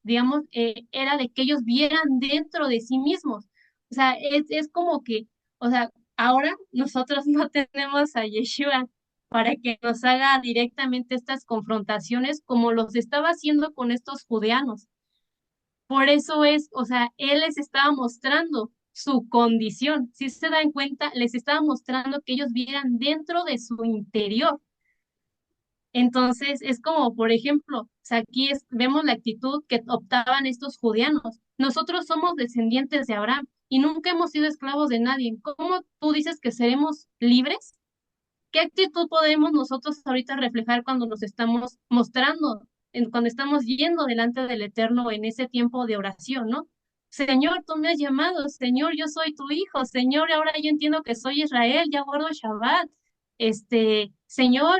digamos, era de que ellos vieran dentro de sí mismos. O sea, es como que, o sea, ahora nosotros no tenemos a Yeshua para que nos haga directamente estas confrontaciones como los estaba haciendo con estos judeanos. Por eso es, o sea, él les estaba mostrando su condición. Si se dan cuenta, les estaba mostrando que ellos vieran dentro de su interior. Entonces, es como, por ejemplo, o sea, vemos la actitud que optaban estos judeanos. Nosotros somos descendientes de Abraham y nunca hemos sido esclavos de nadie. ¿Cómo tú dices que seremos libres? ¿Qué actitud podemos nosotros ahorita reflejar cuando nos estamos mostrando, cuando estamos yendo delante del Eterno en ese tiempo de oración, ¿no? Señor, tú me has llamado, Señor, yo soy tu hijo, Señor, ahora yo entiendo que soy Israel, ya guardo Shabbat. Señor,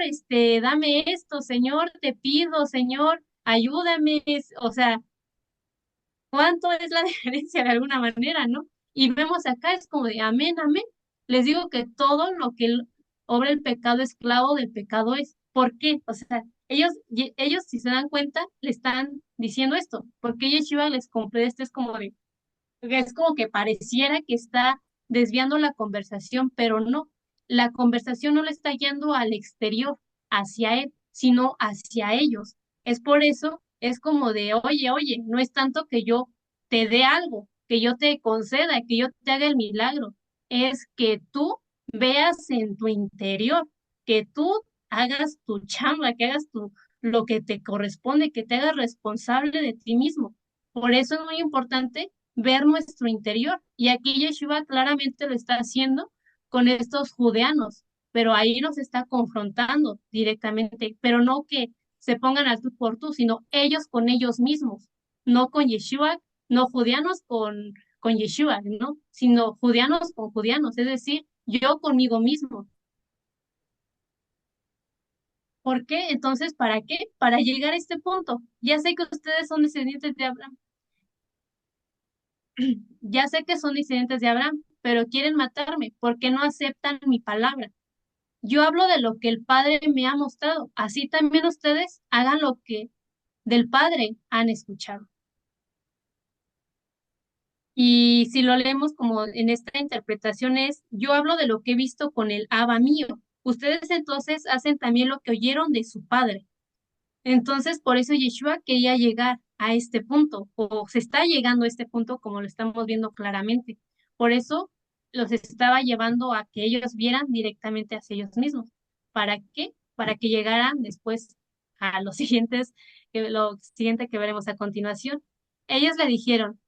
dame esto, Señor, te pido, Señor, ayúdame, o sea, ¿cuánto es la diferencia de alguna manera, no? Y vemos acá, es como de amén, amén. Les digo que todo lo que obra el pecado, esclavo del pecado es. ¿Por qué? O sea, ellos si se dan cuenta, le están diciendo esto. Porque Yeshua les cumple esto, es como que pareciera que está desviando la conversación, pero no. La conversación no le está yendo al exterior, hacia él, sino hacia ellos. Es por eso, es como de, oye, oye, no es tanto que yo te dé algo, que yo te conceda, que yo te haga el milagro, es que tú veas en tu interior, que tú hagas tu chamba, que hagas lo que te corresponde, que te hagas responsable de ti mismo. Por eso es muy importante ver nuestro interior. Y aquí Yeshua claramente lo está haciendo con estos judeanos, pero ahí nos está confrontando directamente, pero no que se pongan al tú por tú, sino ellos con ellos mismos, no con Yeshua, no judeanos con Yeshua, ¿no? Sino judeanos con judeanos, es decir, yo conmigo mismo. ¿Por qué? Entonces, ¿para qué? Para llegar a este punto. Ya sé que ustedes son descendientes de Abraham, ya sé que son descendientes de Abraham, pero quieren matarme porque no aceptan mi palabra. Yo hablo de lo que el Padre me ha mostrado. Así también ustedes hagan lo que del Padre han escuchado. Y si lo leemos como en esta interpretación es, yo hablo de lo que he visto con el Abba mío. Ustedes entonces hacen también lo que oyeron de su Padre. Entonces, por eso Yeshua quería llegar a este punto, o se está llegando a este punto como lo estamos viendo claramente. Por eso los estaba llevando a que ellos vieran directamente hacia ellos mismos. ¿Para qué? Para que llegaran después a los siguientes, lo siguiente que veremos a continuación. Ellos le dijeron,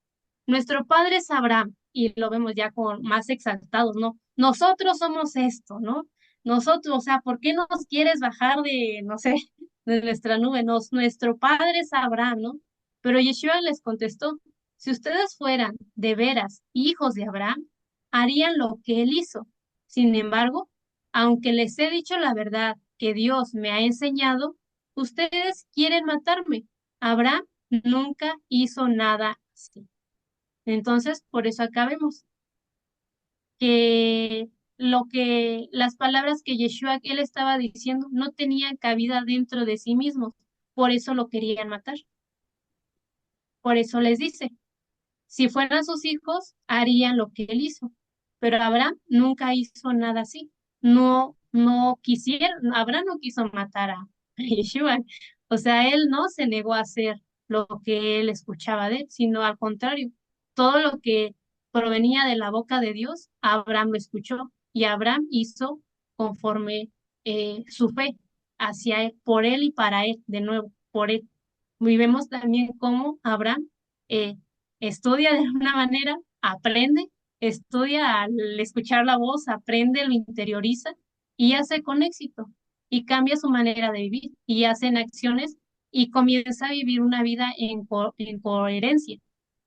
nuestro padre es Abraham, y lo vemos ya como más exaltados, ¿no? Nosotros somos esto, ¿no? Nosotros, o sea, ¿por qué nos quieres bajar de, no sé, de nuestra nube? Nuestro padre es Abraham, ¿no? Pero Yeshua les contestó, si ustedes fueran de veras hijos de Abraham, harían lo que él hizo. Sin embargo, aunque les he dicho la verdad que Dios me ha enseñado, ustedes quieren matarme. Abraham nunca hizo nada así. Entonces, por eso acá vemos que las palabras que Yeshua, él estaba diciendo, no tenían cabida dentro de sí mismos. Por eso lo querían matar. Por eso les dice, si fueran sus hijos, harían lo que él hizo. Pero Abraham nunca hizo nada así. No quisieron, Abraham no quiso matar a Yeshua. O sea, él no se negó a hacer lo que él escuchaba de él, sino al contrario, todo lo que provenía de la boca de Dios, Abraham lo escuchó y Abraham hizo conforme su fe hacia él, por él y para él, de nuevo, por él. Y vemos también cómo Abraham eh, estudia de una manera, aprende, estudia al escuchar la voz, aprende, lo interioriza y hace con éxito y cambia su manera de vivir y hace en acciones y comienza a vivir una vida en coherencia,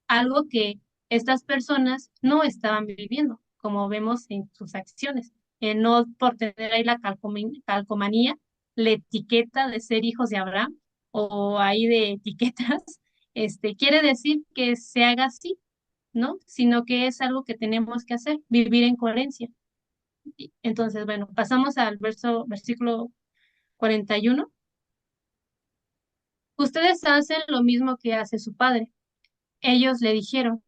algo que estas personas no estaban viviendo, como vemos en sus acciones. No por tener ahí la calcomanía, la etiqueta de ser hijos de Abraham o ahí de etiquetas, quiere decir que se haga así, ¿no? Sino que es algo que tenemos que hacer, vivir en coherencia. Entonces, bueno, pasamos al versículo 41. Ustedes hacen lo mismo que hace su padre. Ellos le dijeron,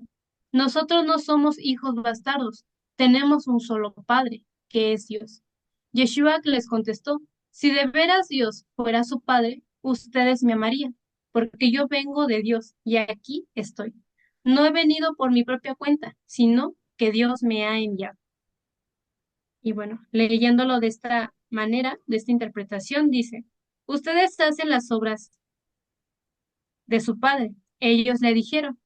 nosotros no somos hijos bastardos, tenemos un solo padre, que es Dios. Yeshua les contestó, si de veras Dios fuera su padre, ustedes me amarían, porque yo vengo de Dios y aquí estoy. No he venido por mi propia cuenta, sino que Dios me ha enviado. Y bueno, leyéndolo de esta manera, de esta interpretación, dice, ustedes hacen las obras de su padre. Ellos le dijeron,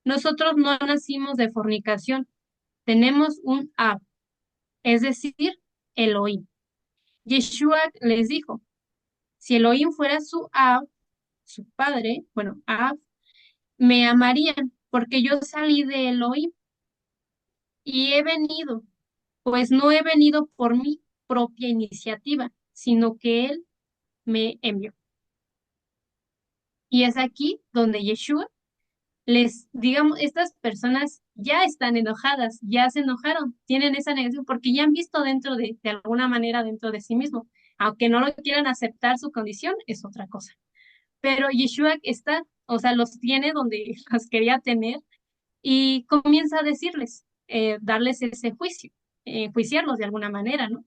nosotros no nacimos de fornicación, tenemos un Ab, es decir, Elohim. Yeshua les dijo, si Elohim fuera su Ab, su padre, bueno, Ab, me amarían, porque yo salí de Elohim y he venido, pues no he venido por mi propia iniciativa, sino que Él me envió. Y es aquí donde Yeshua digamos, estas personas ya están enojadas, ya se enojaron, tienen esa negación porque ya han visto dentro de alguna manera dentro de sí mismo. Aunque no lo quieran aceptar su condición, es otra cosa. Pero Yeshua está, o sea, los tiene donde los quería tener y comienza a decirles, darles ese juicio, juiciarlos de alguna manera, ¿no?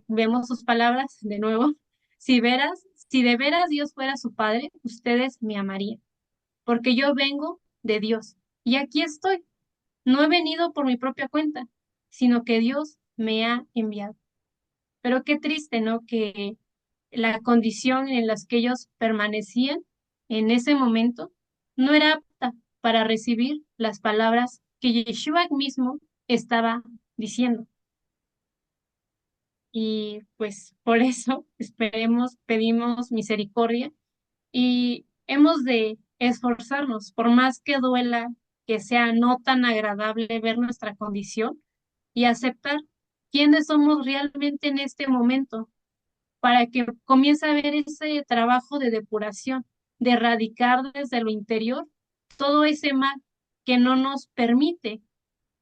Vemos sus palabras de nuevo. Si de veras Dios fuera su padre, ustedes me amarían porque yo vengo de Dios y aquí estoy. No he venido por mi propia cuenta, sino que Dios me ha enviado. Pero qué triste, ¿no? Que la condición en la que ellos permanecían en ese momento no era apta para recibir las palabras que Yeshua mismo estaba diciendo. Y pues por eso esperemos, pedimos misericordia y hemos de esforzarnos, por más que duela, que sea no tan agradable ver nuestra condición y aceptar quiénes somos realmente en este momento, para que comience a haber ese trabajo de depuración, de erradicar desde lo interior todo ese mal que no nos permite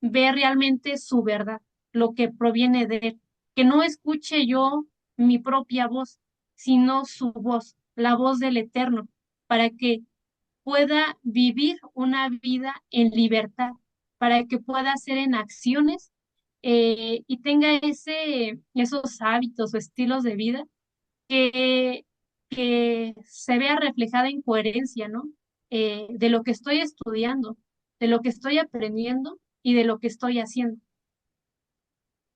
ver realmente su verdad, lo que proviene de él, que no escuche yo mi propia voz, sino su voz, la voz del Eterno, para que pueda vivir una vida en libertad, para que pueda hacer en acciones y tenga esos hábitos o estilos de vida que, que se vea reflejada en coherencia, ¿no? De lo que estoy estudiando, de lo que estoy aprendiendo y de lo que estoy haciendo.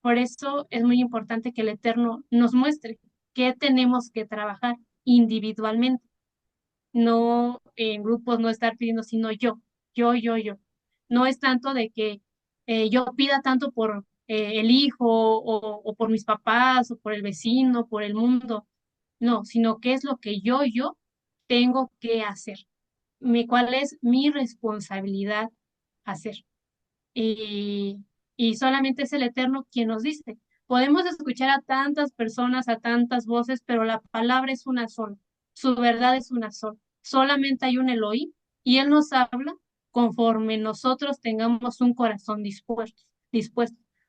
Por eso es muy importante que el Eterno nos muestre qué tenemos que trabajar individualmente, no en grupos, no estar pidiendo, sino yo. No es tanto de que yo pida tanto por el hijo o por mis papás o por el vecino, por el mundo, no, sino qué es lo que yo tengo que hacer, cuál es mi responsabilidad hacer. Y, y solamente es el Eterno quien nos dice. Podemos escuchar a tantas personas, a tantas voces, pero la palabra es una sola, su verdad es una sola. Solamente hay un Elohim y Él nos habla conforme nosotros tengamos un corazón dispuesto.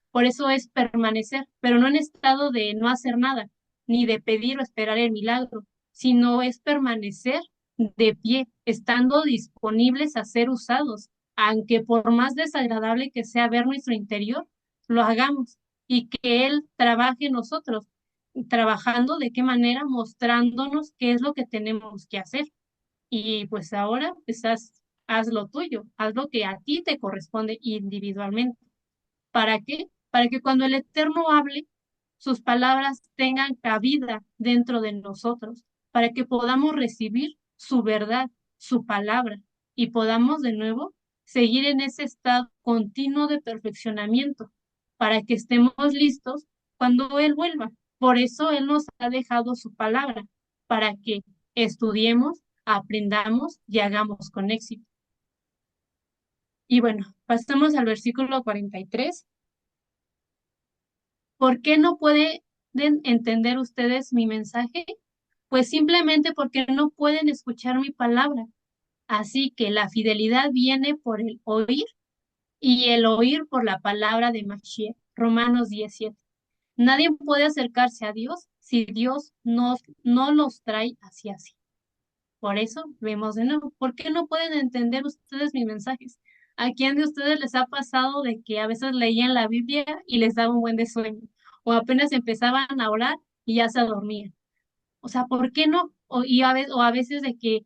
Por eso es permanecer, pero no en estado de no hacer nada, ni de pedir o esperar el milagro, sino es permanecer de pie, estando disponibles a ser usados aunque por más desagradable que sea ver nuestro interior, lo hagamos y que Él trabaje en nosotros, trabajando de qué manera, mostrándonos qué es lo que tenemos que hacer. Y pues ahora, pues haz lo tuyo, haz lo que a ti te corresponde individualmente. ¿Para qué? Para que cuando el Eterno hable, sus palabras tengan cabida dentro de nosotros, para que podamos recibir su verdad, su palabra, y podamos de nuevo seguir en ese estado continuo de perfeccionamiento, para que estemos listos cuando Él vuelva. Por eso Él nos ha dejado su palabra, para que estudiemos, aprendamos y hagamos con éxito. Y bueno, pasamos al versículo 43. ¿Por qué no pueden entender ustedes mi mensaje? Pues simplemente porque no pueden escuchar mi palabra. Así que la fidelidad viene por el oír y el oír por la palabra de Mashiach. Romanos 17. Nadie puede acercarse a Dios si Dios no los trae hacia sí. Por eso vemos de nuevo, ¿por qué no pueden entender ustedes mis mensajes? ¿A quién de ustedes les ha pasado de que a veces leían la Biblia y les daba un buen de sueño? O apenas empezaban a orar y ya se dormían. O sea, ¿por qué no? O a veces de que,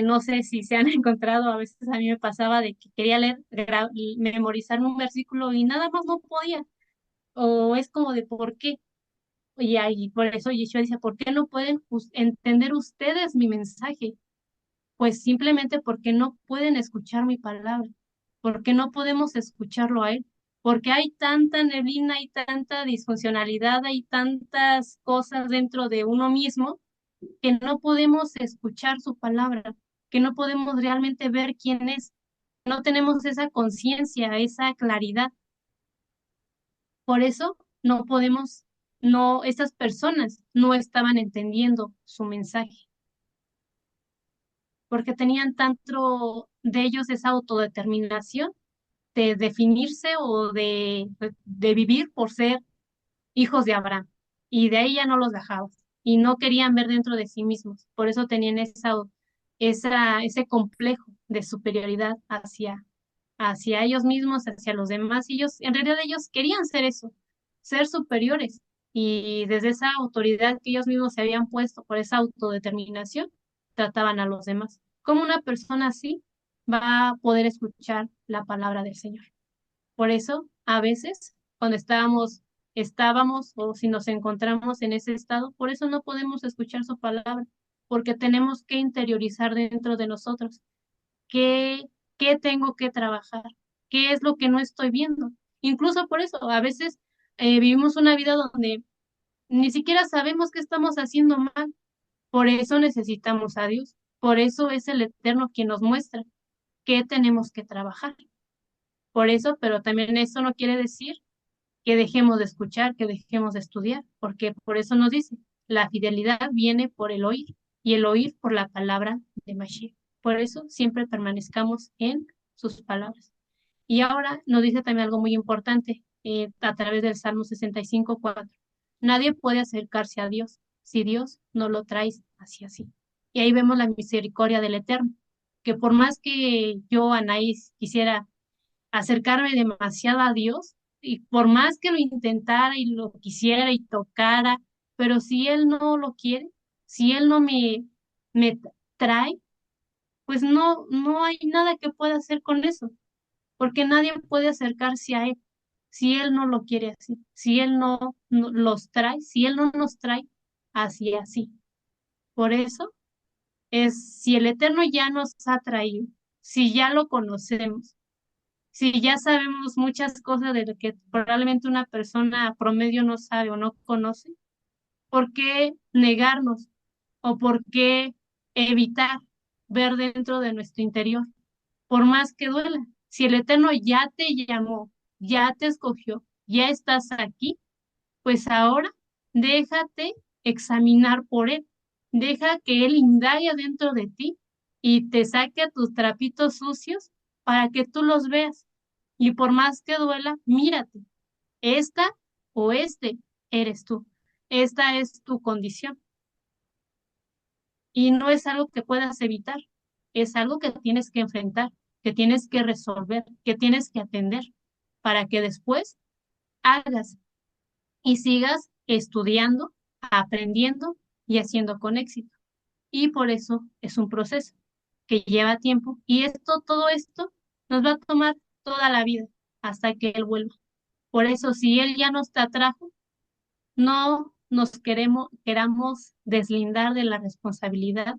no sé si se han encontrado, a veces a mí me pasaba de que quería leer, memorizarme un versículo y nada más no podía. O es como de ¿por qué? Y ahí, por eso Yeshua dice, ¿por qué no pueden entender ustedes mi mensaje? Pues simplemente porque no pueden escuchar mi palabra, porque no podemos escucharlo a él, porque hay tanta neblina, hay tanta disfuncionalidad, hay tantas cosas dentro de uno mismo que no podemos escuchar su palabra, que no podemos realmente ver quién es, no tenemos esa conciencia, esa claridad. Por eso no podemos, no, esas personas no estaban entendiendo su mensaje, porque tenían tanto de ellos esa autodeterminación de definirse o de vivir por ser hijos de Abraham. Y de ahí ya no los dejaba. Y no querían ver dentro de sí mismos. Por eso tenían ese complejo de superioridad hacia ellos mismos, hacia los demás. Y ellos, en realidad ellos querían ser eso, ser superiores. Y desde esa autoridad que ellos mismos se habían puesto por esa autodeterminación, trataban a los demás. ¿Cómo una persona así va a poder escuchar la palabra del Señor? Por eso, a veces, cuando estábamos o si nos encontramos en ese estado, por eso no podemos escuchar su palabra, porque tenemos que interiorizar dentro de nosotros qué, qué tengo que trabajar, qué es lo que no estoy viendo. Incluso por eso, a veces vivimos una vida donde ni siquiera sabemos qué estamos haciendo mal. Por eso necesitamos a Dios. Por eso es el Eterno quien nos muestra qué tenemos que trabajar. Por eso, pero también eso no quiere decir que dejemos de escuchar, que dejemos de estudiar, porque por eso nos dice, la fidelidad viene por el oír y el oír por la palabra de Mashiach. Por eso siempre permanezcamos en sus palabras. Y ahora nos dice también algo muy importante a través del Salmo 65:4. Nadie puede acercarse a Dios si Dios no lo trae hacia sí. Y ahí vemos la misericordia del Eterno, que por más que yo, Anaís, quisiera acercarme demasiado a Dios y por más que lo intentara y lo quisiera y tocara, pero si Él no lo quiere, si Él no me trae, pues no hay nada que pueda hacer con eso, porque nadie puede acercarse a Él si Él no lo quiere así, si Él no los trae, si Él no nos trae hacia así. Por eso si el Eterno ya nos ha traído, si ya lo conocemos, si ya sabemos muchas cosas de lo que probablemente una persona promedio no sabe o no conoce, ¿por qué negarnos o por qué evitar ver dentro de nuestro interior? Por más que duela, si el Eterno ya te llamó, ya te escogió, ya estás aquí, pues ahora déjate examinar por Él. Deja que Él indague dentro de ti y te saque a tus trapitos sucios para que tú los veas. Y por más que duela, mírate. Esta o este eres tú. Esta es tu condición. Y no es algo que puedas evitar. Es algo que tienes que enfrentar, que tienes que resolver, que tienes que atender para que después hagas y sigas estudiando, aprendiendo y haciendo con éxito. Y por eso es un proceso que lleva tiempo y todo esto nos va a tomar toda la vida hasta que Él vuelva. Por eso, si Él ya nos atrajo, no nos queramos deslindar de la responsabilidad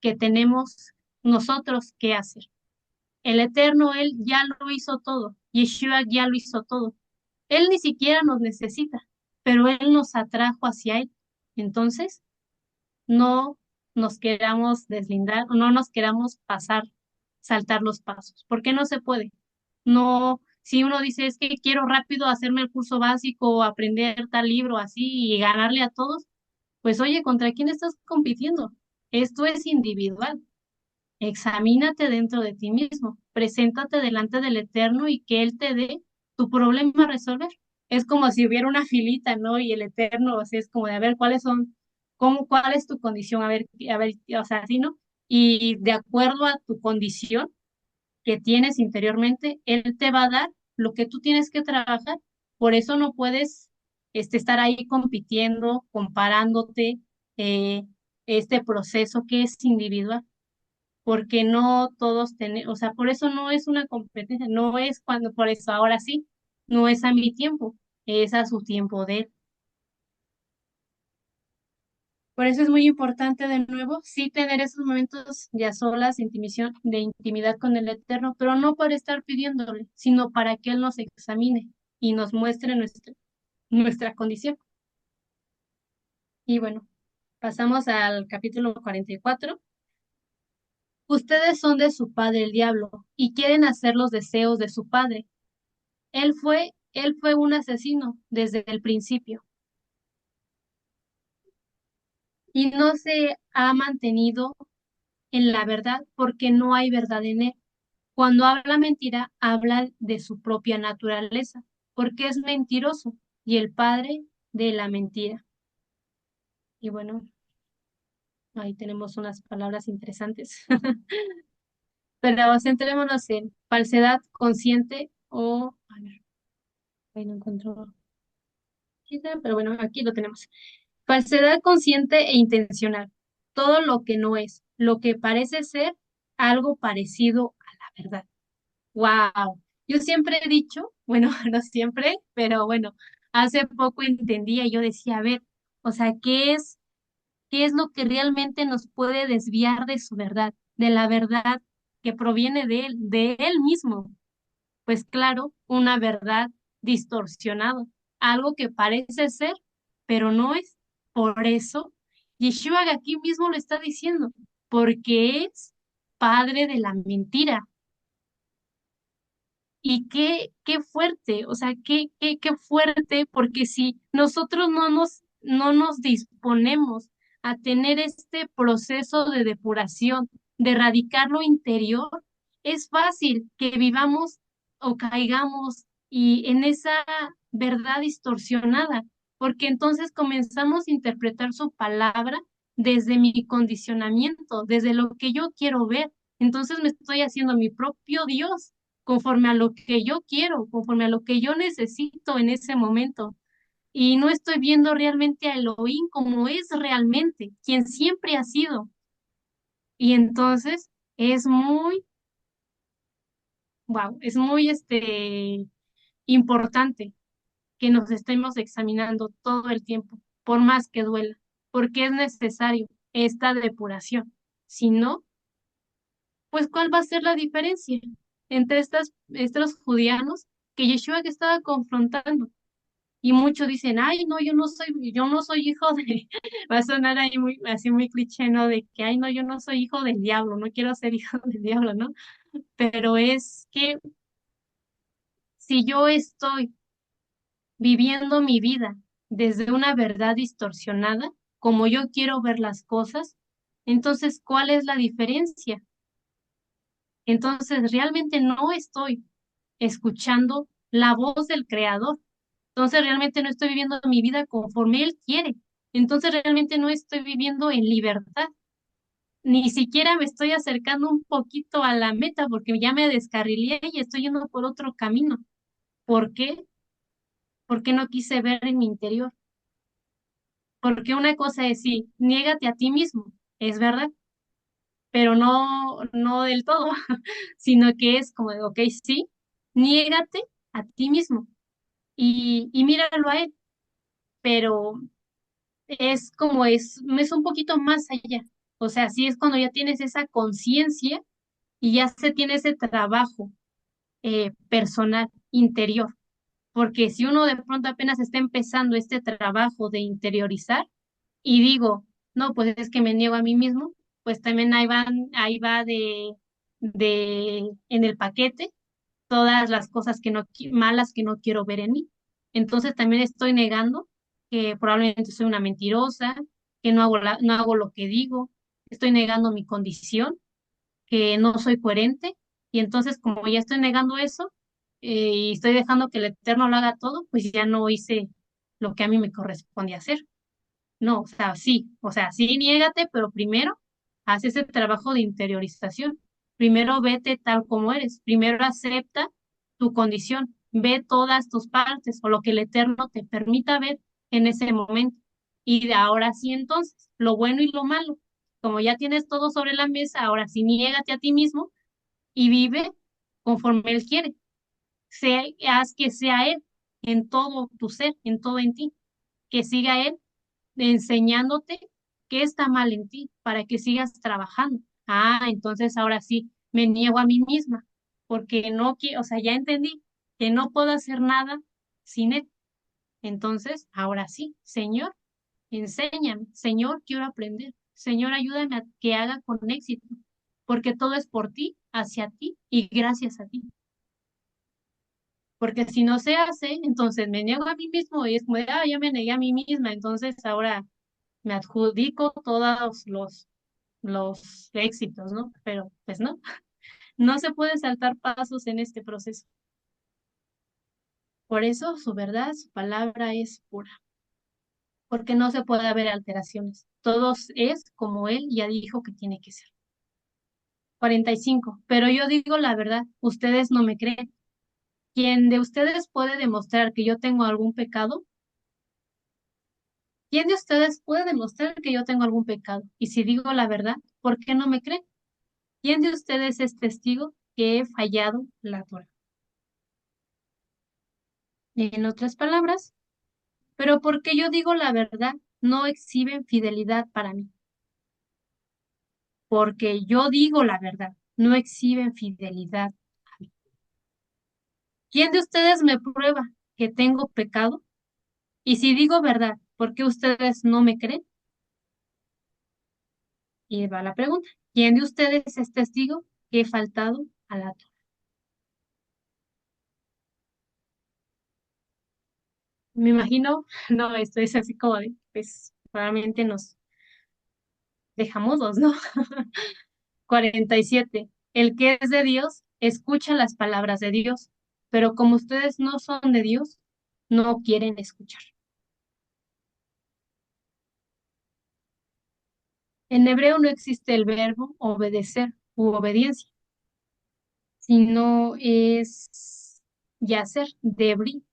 que tenemos nosotros que hacer. El Eterno, Él ya lo hizo todo. Yeshua ya lo hizo todo. Él ni siquiera nos necesita, pero Él nos atrajo hacia Él. Entonces, no nos queramos deslindar, no nos queramos saltar los pasos, porque no se puede. No, si uno dice es que quiero rápido hacerme el curso básico o aprender tal libro así y ganarle a todos, pues oye, ¿contra quién estás compitiendo? Esto es individual. Examínate dentro de ti mismo, preséntate delante del Eterno y que Él te dé tu problema a resolver. Es como si hubiera una filita, ¿no? Y el Eterno, o sea, es como de a ver cuál es tu condición, a ver, o sea, así, ¿no? y de acuerdo a tu condición que tienes interiormente, Él te va a dar lo que tú tienes que trabajar. Por eso no puedes estar ahí compitiendo, comparándote, eh, este proceso que es individual, porque no todos tenemos, o sea, por eso no es una competencia, no es cuando, por eso ahora sí, no es a mi tiempo, es a su tiempo de Él. Por eso es muy importante de nuevo, sí tener esos momentos ya solas, de intimidad con el Eterno, pero no por estar pidiéndole, sino para que Él nos examine y nos muestre nuestra condición. Y bueno, pasamos al capítulo 44. Ustedes son de su padre el diablo y quieren hacer los deseos de su padre. Él fue un asesino desde el principio y no se ha mantenido en la verdad porque no hay verdad en él. Cuando habla mentira, habla de su propia naturaleza, porque es mentiroso y el padre de la mentira. Y bueno, ahí tenemos unas palabras interesantes. Pero centrémonos en falsedad consciente o, a ver, ahí no encuentro, pero bueno, aquí lo tenemos. Falsedad consciente e intencional. Todo lo que no es, lo que parece ser algo parecido a la verdad. Wow, yo siempre he dicho, bueno, no siempre, pero bueno, hace poco entendía y yo decía, a ver, o sea, ¿qué es lo que realmente nos puede desviar de su verdad, de la verdad que proviene de él mismo? Pues claro, una verdad distorsionada, algo que parece ser, pero no es. Por eso, Yeshua aquí mismo lo está diciendo, porque es padre de la mentira. Y qué fuerte, o sea, qué fuerte, porque si nosotros no nos disponemos a tener este proceso de depuración, de erradicar lo interior, es fácil que vivamos o caigamos y en esa verdad distorsionada, porque entonces comenzamos a interpretar su palabra desde mi condicionamiento, desde lo que yo quiero ver. Entonces me estoy haciendo mi propio Dios conforme a lo que yo quiero, conforme a lo que yo necesito en ese momento. Y no estoy viendo realmente a Elohim como es realmente, quien siempre ha sido. Y entonces es muy, wow, es muy importante que nos estemos examinando todo el tiempo, por más que duela, porque es necesario esta depuración. Si no, pues ¿cuál va a ser la diferencia entre estos judianos que Yeshua que estaba confrontando? Y muchos dicen, ay, no, yo no soy hijo de, va a sonar ahí muy, así muy cliché, ¿no? De que, ay, no, yo no soy hijo del diablo, no quiero ser hijo del diablo, ¿no? Pero es que si yo estoy viviendo mi vida desde una verdad distorsionada, como yo quiero ver las cosas, entonces, ¿cuál es la diferencia? Entonces, realmente no estoy escuchando la voz del Creador. Entonces realmente no estoy viviendo mi vida conforme Él quiere. Entonces realmente no estoy viviendo en libertad. Ni siquiera me estoy acercando un poquito a la meta porque ya me descarrilé y estoy yendo por otro camino. ¿Por qué? Porque no quise ver en mi interior. Porque una cosa es sí, niégate a ti mismo, es verdad, pero no del todo, sino que es como de, ok, sí, niégate a ti mismo y míralo a Él, pero es un poquito más allá. O sea, sí es cuando ya tienes esa conciencia y ya se tiene ese trabajo personal, interior. Porque si uno de pronto apenas está empezando este trabajo de interiorizar y digo, no, pues es que me niego a mí mismo, pues también ahí va en el paquete todas las cosas malas que no quiero ver en mí. Entonces también estoy negando que probablemente soy una mentirosa, que no hago lo que digo, estoy negando mi condición, que no soy coherente. Y entonces como ya estoy negando eso y estoy dejando que el Eterno lo haga todo, pues ya no hice lo que a mí me corresponde hacer. No, o sea, sí, niégate, pero primero haz ese trabajo de interiorización. Primero vete tal como eres, primero acepta tu condición, ve todas tus partes o lo que el Eterno te permita ver en ese momento. Y de ahora sí entonces, lo bueno y lo malo, como ya tienes todo sobre la mesa, ahora sí niégate a ti mismo y vive conforme Él quiere. Haz que sea Él en todo tu ser, en todo en ti, que siga Él enseñándote qué está mal en ti para que sigas trabajando. Ah, entonces ahora sí, me niego a mí misma, porque no quiero, o sea, ya entendí que no puedo hacer nada sin Él. Entonces, ahora sí, Señor, enséñame, Señor, quiero aprender. Señor, ayúdame a que haga con éxito, porque todo es por ti, hacia ti y gracias a ti. Porque si no se hace, entonces me niego a mí mismo y es como de, ah, ya me negué a mí misma, entonces ahora me adjudico todos los éxitos, ¿no? Pero pues no, no se puede saltar pasos en este proceso. Por eso su verdad, su palabra es pura, porque no se puede haber alteraciones. Todo es como él ya dijo que tiene que ser. 45. Pero yo digo la verdad, ustedes no me creen. ¿Quién de ustedes puede demostrar que yo tengo algún pecado? ¿Quién de ustedes puede demostrar que yo tengo algún pecado? Y si digo la verdad, ¿por qué no me creen? ¿Quién de ustedes es testigo que he fallado la Torah? En otras palabras, pero porque yo digo la verdad, no exhiben fidelidad para mí. Porque yo digo la verdad, no exhiben fidelidad a mí. ¿Quién de ustedes me prueba que tengo pecado? Y si digo verdad, ¿por qué ustedes no me creen? Y va la pregunta. ¿Quién de ustedes es testigo que he faltado a la Torah? Me imagino, no, esto es así como de, pues, realmente nos dejamos dos, ¿no? 47. El que es de Dios escucha las palabras de Dios, pero como ustedes no son de Dios, no quieren escuchar. En hebreo no existe el verbo obedecer u obediencia, sino es yacer, debri,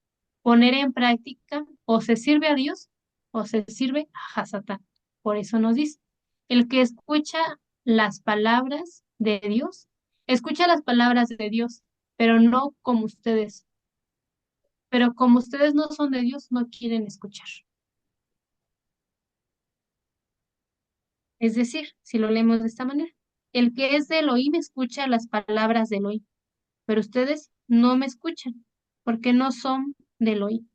poner en práctica, o se sirve a Dios o se sirve a Hasatán. Por eso nos dice, el que escucha las palabras de Dios, escucha las palabras de Dios, pero no como ustedes. Pero como ustedes no son de Dios, no quieren escuchar. Es decir, si lo leemos de esta manera, el que es de Elohim escucha las palabras de Elohim, pero ustedes no me escuchan, porque no son de Elohim.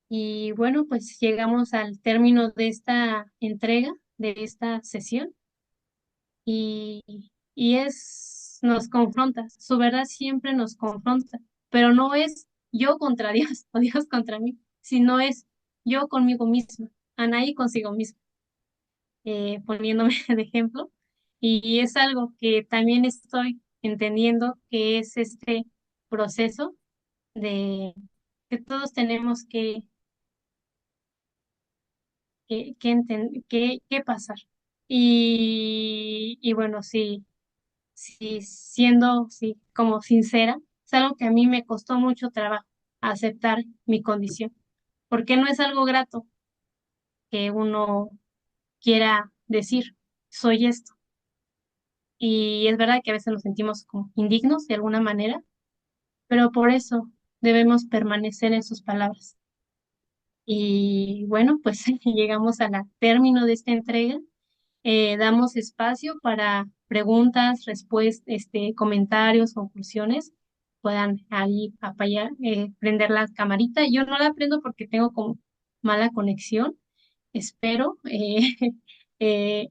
Y bueno, pues llegamos al término de esta entrega, de esta sesión, y, nos confronta, su verdad siempre nos confronta, pero no es yo contra Dios o Dios contra mí, sino es yo conmigo misma, Anaí consigo misma, poniéndome de ejemplo, y es algo que también estoy entendiendo que es este proceso de que todos tenemos que pasar. Y bueno, sí, sí, siendo sí, como sincera, es algo que a mí me costó mucho trabajo aceptar mi condición, porque no es algo grato que uno quiera decir, soy esto. Y es verdad que a veces nos sentimos como indignos de alguna manera, pero por eso debemos permanecer en sus palabras. Y bueno, pues llegamos a la término de esta entrega. Damos espacio para preguntas, respuestas, comentarios, conclusiones. Puedan ahí apoyar, prender la camarita. Yo no la prendo porque tengo como mala conexión. Espero en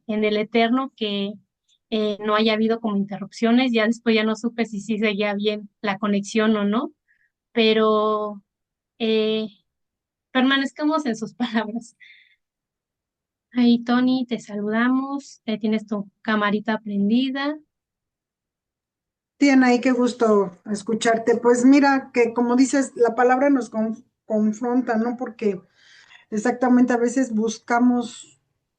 el eterno que no haya habido como interrupciones. Ya después ya no supe si sí seguía bien la conexión o no, pero eh, permanezcamos en sus palabras. Ahí, Tony, te saludamos. Tienes tu camarita prendida. Tiene ahí qué gusto escucharte. Pues mira que como dices, la palabra nos confronta, ¿no? Porque exactamente a veces buscamos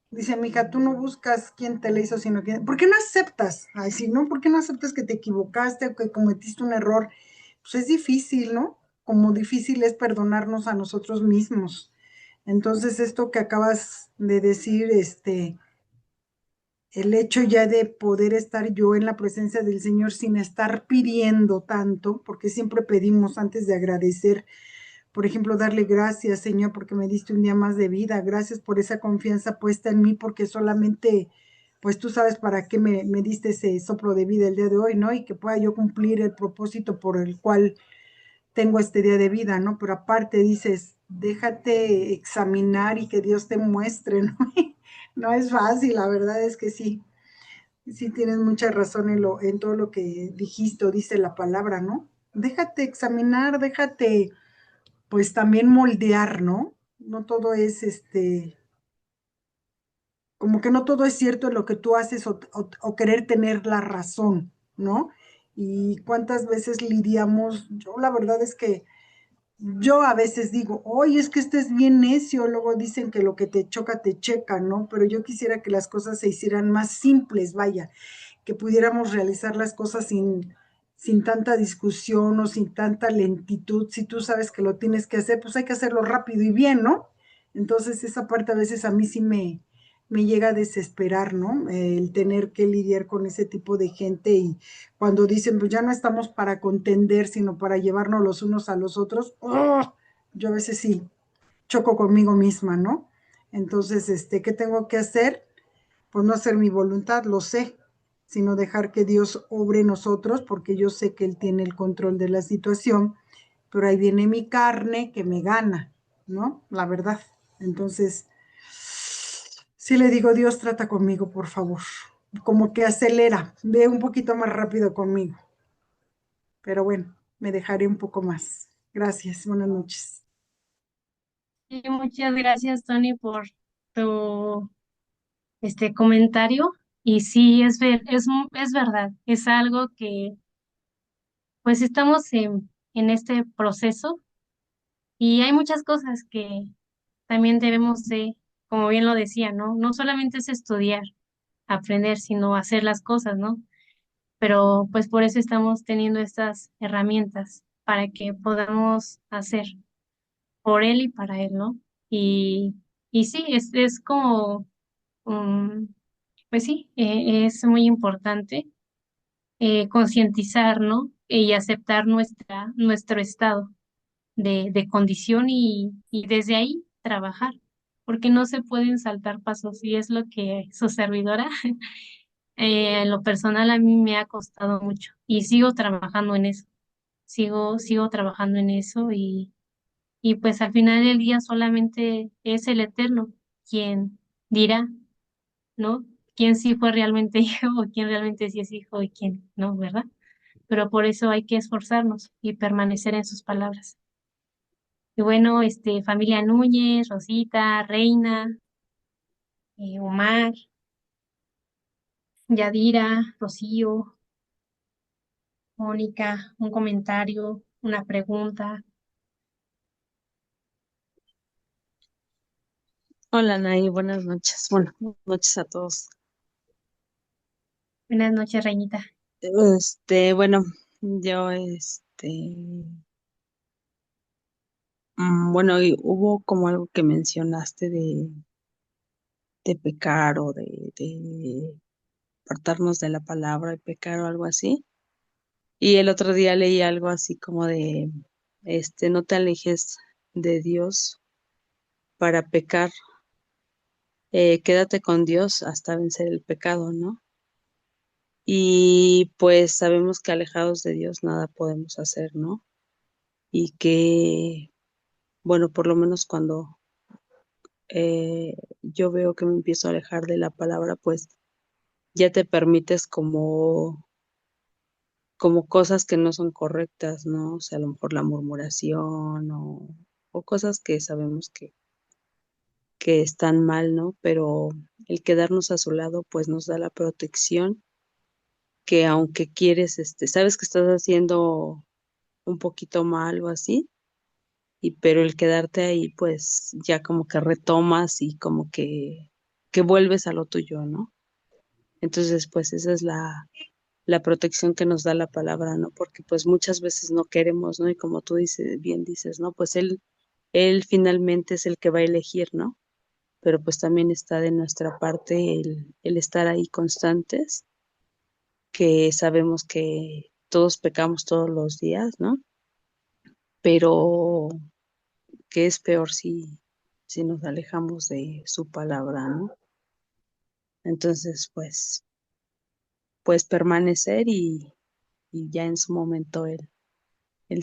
Dice, mija, tú no buscas quién te la hizo, sino quién. ¿Por qué no aceptas? Ay, sí, ¿no? ¿Por qué no aceptas que te equivocaste o que cometiste un error? Pues es difícil, ¿no? Como difícil es perdonarnos a nosotros mismos. Entonces, esto que acabas de decir, el hecho ya de poder estar yo en la presencia del Señor sin estar pidiendo tanto, porque siempre pedimos antes de agradecer, por ejemplo, darle gracias, Señor, porque me diste un día más de vida, gracias por esa confianza puesta en mí, porque solamente, pues tú sabes para qué me diste ese soplo de vida el día de hoy, ¿no? Y que pueda yo cumplir el propósito por el cual tengo este día de vida, ¿no? Pero aparte dices, déjate examinar y que Dios te muestre, ¿no? No es fácil, la verdad es que sí. Sí, tienes mucha razón en todo lo que dijiste o dice la palabra, ¿no? Déjate examinar, déjate, pues también moldear, ¿no? No todo es como que no todo es cierto en lo que tú haces o querer tener la razón, ¿no? Y cuántas veces lidiamos, yo la verdad es que yo a veces digo, oye, es que este es bien necio, luego dicen que lo que te choca te checa, ¿no? Pero yo quisiera que las cosas se hicieran más simples, vaya, que pudiéramos realizar las cosas sin tanta discusión o sin tanta lentitud. Si tú sabes que lo tienes que hacer, pues hay que hacerlo rápido y bien, ¿no? Entonces esa parte a veces a mí sí me llega a desesperar, ¿no? El tener que lidiar con ese tipo de gente y cuando dicen, pues ya no estamos para contender, sino para llevarnos los unos a los otros, ¡oh! Yo a veces sí choco conmigo misma, ¿no? Entonces, ¿qué tengo que hacer? Pues no hacer mi voluntad, lo sé, sino dejar que Dios obre en nosotros, porque yo sé que Él tiene el control de la situación, pero ahí viene mi carne que me gana, ¿no? La verdad. Entonces, sí le digo, Dios, trata conmigo, por favor. Como que acelera, ve un poquito más rápido conmigo. Pero bueno, me dejaré un poco más. Gracias, buenas noches. Y muchas gracias, Tony, por tu comentario. Y sí, es verdad, es algo que pues estamos en este proceso y hay muchas cosas que también debemos de, como bien lo decía, ¿no? No solamente es estudiar, aprender, sino hacer las cosas, ¿no? Pero pues por eso estamos teniendo estas herramientas para que podamos hacer por él y para él, ¿no? Y, y sí, es como, um, pues sí, es muy importante concientizar, ¿no? Y aceptar nuestro estado de condición y desde ahí trabajar, porque no se pueden saltar pasos y es lo que su servidora, en lo personal a mí me ha costado mucho y sigo trabajando en eso, sigo trabajando en eso y pues al final del día solamente es el Eterno quien dirá, ¿no? Quién sí fue realmente hijo o quién realmente sí es hijo y quién no, ¿verdad? Pero por eso hay que esforzarnos y permanecer en sus palabras. Y bueno, familia Núñez, Rosita, Reina, Omar, Yadira, Rocío, Mónica, un comentario, una pregunta. Hola, Nay, buenas noches. Bueno, buenas noches a todos. Buenas noches, Reinita. Bueno, yo, bueno, y hubo como algo que mencionaste de pecar o de apartarnos de la palabra y pecar o algo así. Y el otro día leí algo así como de, no te alejes de Dios para pecar, quédate con Dios hasta vencer el pecado, ¿no? Y pues sabemos que alejados de Dios nada podemos hacer, ¿no? Y que, bueno, por lo menos cuando yo veo que me empiezo a alejar de la palabra, pues ya te permites como cosas que no son correctas, ¿no? O sea, a lo mejor la murmuración o cosas que sabemos que están mal, ¿no? Pero el quedarnos a su lado, pues nos da la protección que aunque quieres, sabes que estás haciendo un poquito mal o así, y pero el quedarte ahí, pues ya como que retomas y como que que vuelves a lo tuyo, ¿no? Entonces, pues esa es la protección que nos da la palabra, ¿no? Porque pues muchas veces no queremos, ¿no? Y como tú dices, bien dices, ¿no? Pues él finalmente es el que va a elegir, ¿no? Pero pues también está de nuestra parte el estar ahí constantes, que sabemos que todos pecamos todos los días, ¿no? Pero que es peor si nos alejamos de su palabra, ¿no? Entonces, pues permanecer y ya en su momento él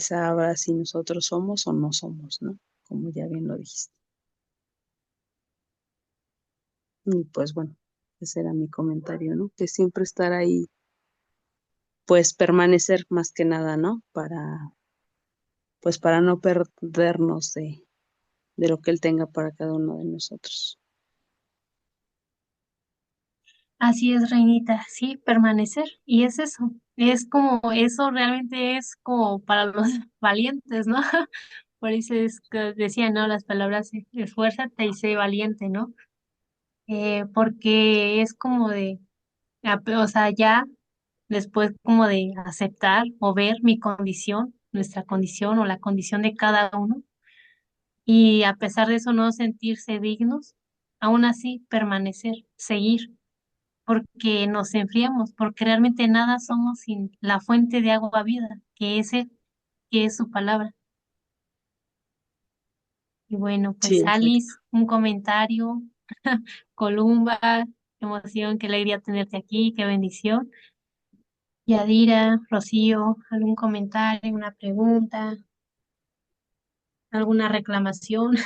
sabrá si nosotros somos o no somos, ¿no? Como ya bien lo dijiste. Y pues bueno, ese era mi comentario, ¿no? Que siempre estar ahí, pues permanecer más que nada, ¿no? Pues para no perdernos de lo que Él tenga para cada uno de nosotros. Así es, Reinita, sí, permanecer. Y es eso, es como, eso realmente es como para los valientes, ¿no? Por eso es que decía, ¿no? Las palabras, esfuérzate y sé valiente, ¿no? Porque es como de, o sea, ya después como de aceptar o ver mi condición, nuestra condición o la condición de cada uno, y a pesar de eso no sentirse dignos, aún así permanecer, seguir, porque nos enfriamos, porque realmente nada somos sin la fuente de agua vida, que es Él, que es su palabra. Y bueno, Sí, pues exacto. Alice, un comentario, Columba, qué emoción, qué alegría tenerte aquí, qué bendición. Yadira, Rocío, algún comentario, una pregunta, alguna reclamación,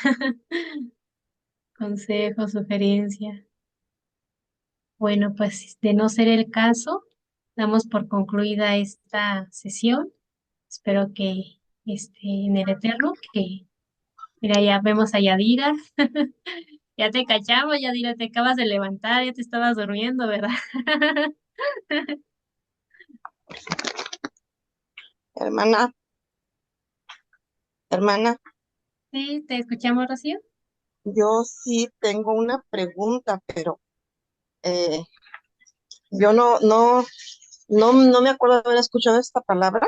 consejo, sugerencia. Bueno, pues de no ser el caso, damos por concluida esta sesión. Espero que en el eterno, que mira, ya vemos a Yadira. Ya te cachamos, Yadira, te acabas de levantar, ya te estabas durmiendo, ¿verdad? Hermana, hermana, Sí, te escuchamos, Rocío. yo sí tengo una pregunta, pero eh, yo no me acuerdo de haber escuchado esta palabra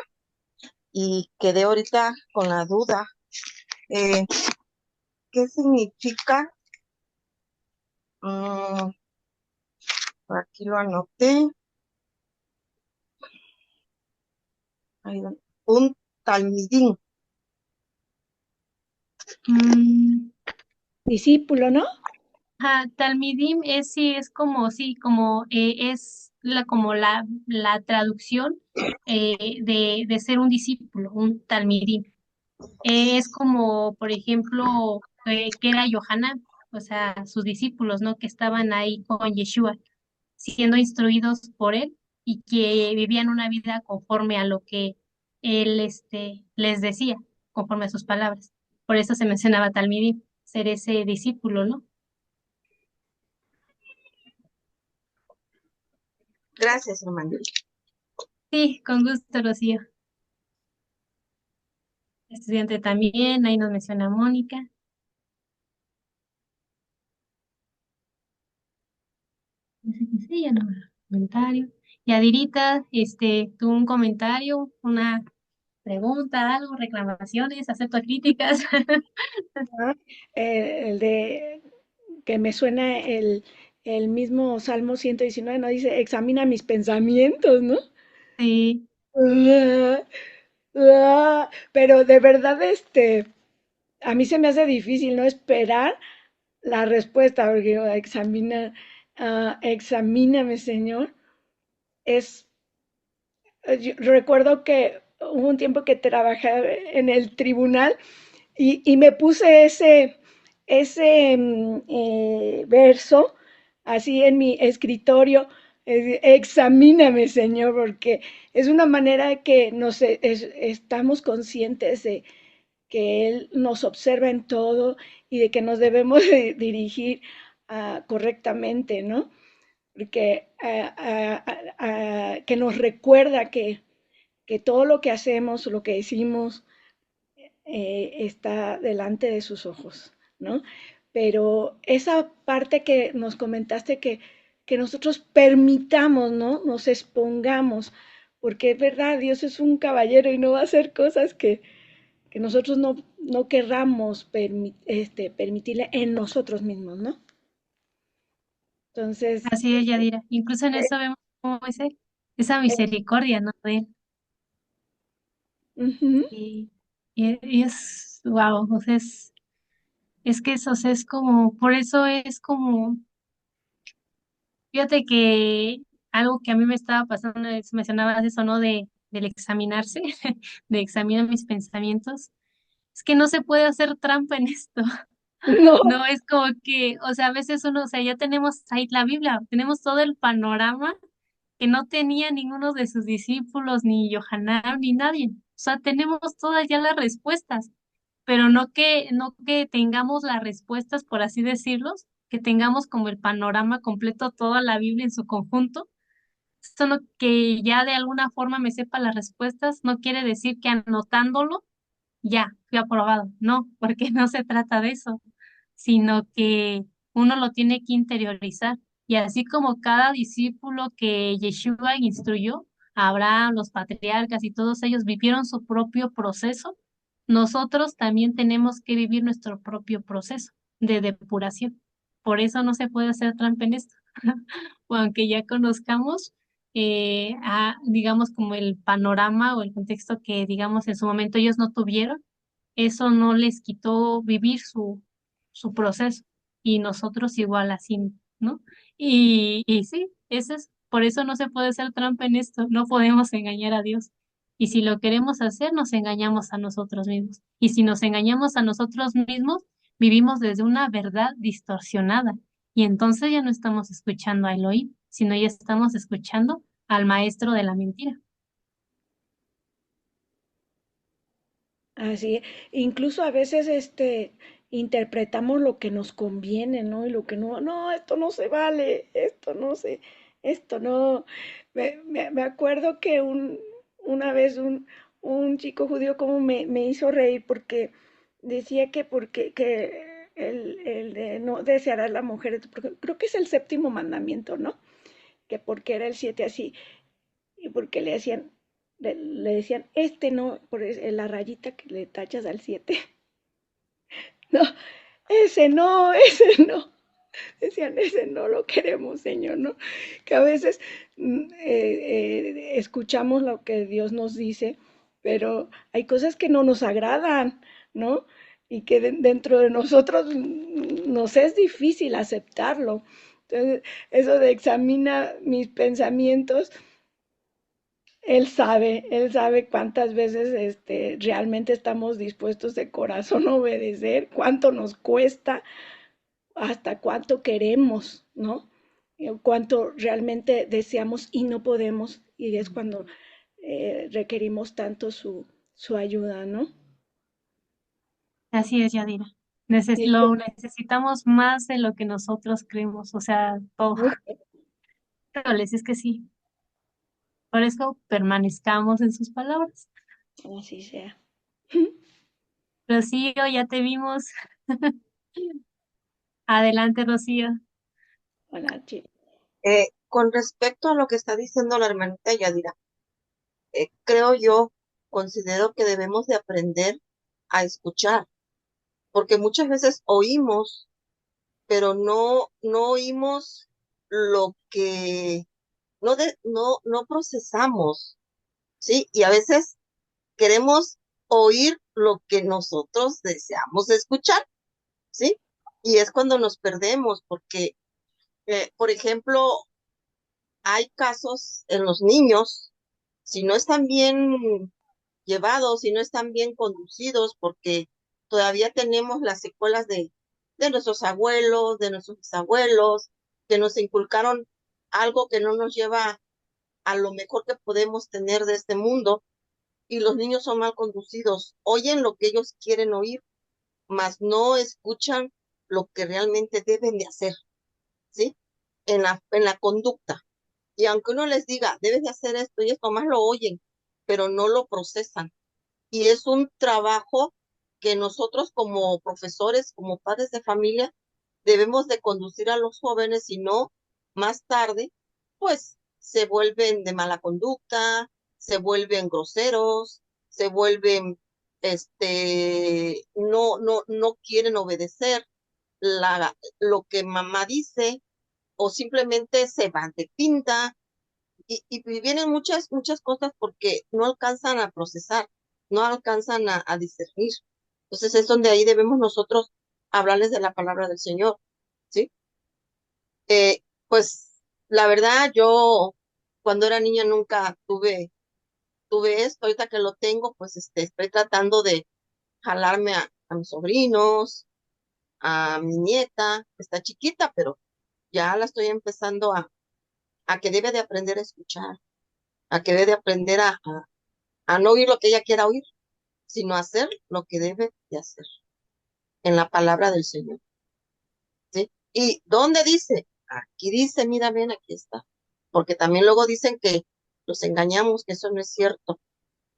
y quedé ahorita con la duda. Eh, ¿Qué significa? Mm, por aquí lo anoté. Ahí va. Un talmidín. Mm, Discípulo, ¿no? ajá, Talmidim es sí, es como, sí, como es como la traducción de ser un discípulo, un Talmidim. Es como, por ejemplo, que era Yohanan, o sea, sus discípulos, ¿no? Que estaban ahí con Yeshua, siendo instruidos por él y que vivían una vida conforme a lo que él les decía, conforme a sus palabras. Por eso se mencionaba Talmidim, ser ese discípulo, ¿no? Gracias, hermana. Sí, con gusto, Rocío. Estudiante también, ahí nos menciona Mónica. Dice que sí, ya no veo comentario. Yadirita, tú un comentario, una pregunta, algo, reclamaciones, acepto críticas. Ajá. El de que me suena el mismo Salmo 119, ¿no? Dice, examina mis pensamientos, ¿no? Sí, Ah, pero de verdad, a mí se me hace difícil, ¿no? Esperar la respuesta, porque digo, examíname, Señor. Es, yo recuerdo que hubo un tiempo que trabajé en el tribunal y me puse ese verso así en mi escritorio, examíname, Señor, porque es una manera que estamos conscientes de que Él nos observa en todo y de que nos debemos de dirigir correctamente, ¿no? Porque que nos recuerda que todo lo que hacemos, lo que decimos, está delante de sus ojos, ¿no? pero esa parte que nos comentaste que nosotros permitamos, ¿no? Nos expongamos, porque es verdad, Dios es un caballero y no va a hacer cosas que nosotros no querramos permitirle en nosotros mismos, ¿no? Entonces, Así es, Yadira. Incluso en eso vemos como esa misericordia, ¿no? De él. ujú, Y es, wow, o sea, es que eso, o sea, es como, por eso es como, fíjate que algo que a mí me estaba pasando, mencionabas eso, ¿no? Del examinarse, de examinar mis pensamientos. Es que no se puede hacer trampa en esto. no, No es como que, o sea, a veces uno, o sea, ya tenemos ahí la Biblia, tenemos todo el panorama que no tenía ninguno de sus discípulos, ni Johanan, ni nadie. O sea, tenemos todas ya las respuestas, pero no que tengamos las respuestas, por así decirlos, que tengamos como el panorama completo, toda la Biblia en su conjunto. Solo que ya de alguna forma me sepa las respuestas, no quiere decir que anotándolo ya fui aprobado. No, porque no se trata de eso, sino que uno lo tiene que interiorizar. Y así como cada discípulo que Yeshua instruyó, Abraham, los patriarcas y todos ellos vivieron su propio proceso, nosotros también tenemos que vivir nuestro propio proceso de depuración. Por eso no se puede hacer trampa en esto. O aunque ya conozcamos, digamos, como el panorama o el contexto que, digamos, en su momento ellos no tuvieron, eso no les quitó vivir su proceso y nosotros igual así, ¿no? Y sí, por eso no se puede hacer trampa en esto, no podemos engañar a Dios. Y si lo queremos hacer, nos engañamos a nosotros mismos. Y si nos engañamos a nosotros mismos, vivimos desde una verdad distorsionada. Y entonces ya no estamos escuchando a Elohim, sino ya estamos escuchando al maestro de la mentira. así, incluso a veces interpretamos lo que nos conviene, ¿no? Y lo que no, no, esto no se vale, esto no. Me acuerdo que una vez un chico judío como me hizo reír porque decía que porque que el de no desear a la mujer, porque creo que es el séptimo mandamiento, ¿no? Que porque era el siete así, y porque le decían, no, la rayita que le tachas al 7 no, ese no. Decían, ese no lo queremos, Señor, ¿no? Que a veces escuchamos lo que Dios nos dice, pero hay cosas que no nos agradan, ¿no? Y que dentro de nosotros nos es difícil aceptarlo. Entonces, eso de examina mis pensamientos, él sabe cuántas veces realmente estamos dispuestos de corazón a obedecer, cuánto nos cuesta, hasta cuánto queremos, ¿no? Cuánto realmente deseamos y no podemos, y es cuando requerimos tanto su ayuda, ¿no? Así es, Yadira. Y Lo necesitamos más de lo que nosotros creemos, o sea, todo. Híjoles, es que sí. Por eso permanezcamos en sus palabras. así sea. Rocío, ya te vimos. Adelante, Rocío. Hola, Con respecto a lo que está diciendo la hermanita Yadira, creo yo, considero que debemos de aprender a escuchar, porque muchas veces oímos, pero no oímos lo que no procesamos, ¿sí? Y a veces queremos oír lo que nosotros deseamos escuchar, ¿sí? Y es cuando nos perdemos, porque, por ejemplo, hay casos en los niños, si no están bien llevados, si no están bien conducidos, porque todavía tenemos las secuelas de nuestros abuelos, de nuestros bisabuelos, que nos inculcaron algo que no nos lleva a lo mejor que podemos tener de este mundo, y los niños son mal conducidos, oyen lo que ellos quieren oír, mas no escuchan lo que realmente deben de hacer, ¿sí? En la conducta. Y aunque uno les diga, debes de hacer esto y esto, más lo oyen, pero no lo procesan. Y es un trabajo que nosotros como profesores, como padres de familia, debemos de conducir a los jóvenes, si no, más tarde, pues se vuelven de mala conducta, se vuelven groseros, se vuelven, no quieren obedecer lo que mamá dice, o simplemente se van de pinta, y vienen muchas cosas porque no alcanzan a procesar, no alcanzan a discernir. Entonces es donde ahí debemos nosotros hablarles de la palabra del Señor, ¿sí? Pues la verdad, yo cuando era niña nunca tuve esto. Ahorita que lo tengo, pues estoy tratando de jalarme a mis sobrinos, a mi nieta, que está chiquita, pero ya la estoy empezando a que debe de aprender a escuchar, a que debe de aprender a no oír lo que ella quiera oír, sino hacer lo que debe de hacer en la palabra del Señor, ¿sí? ¿Y dónde dice? Aquí dice, mira, ven, aquí está. Porque también luego dicen que los engañamos, que eso no es cierto,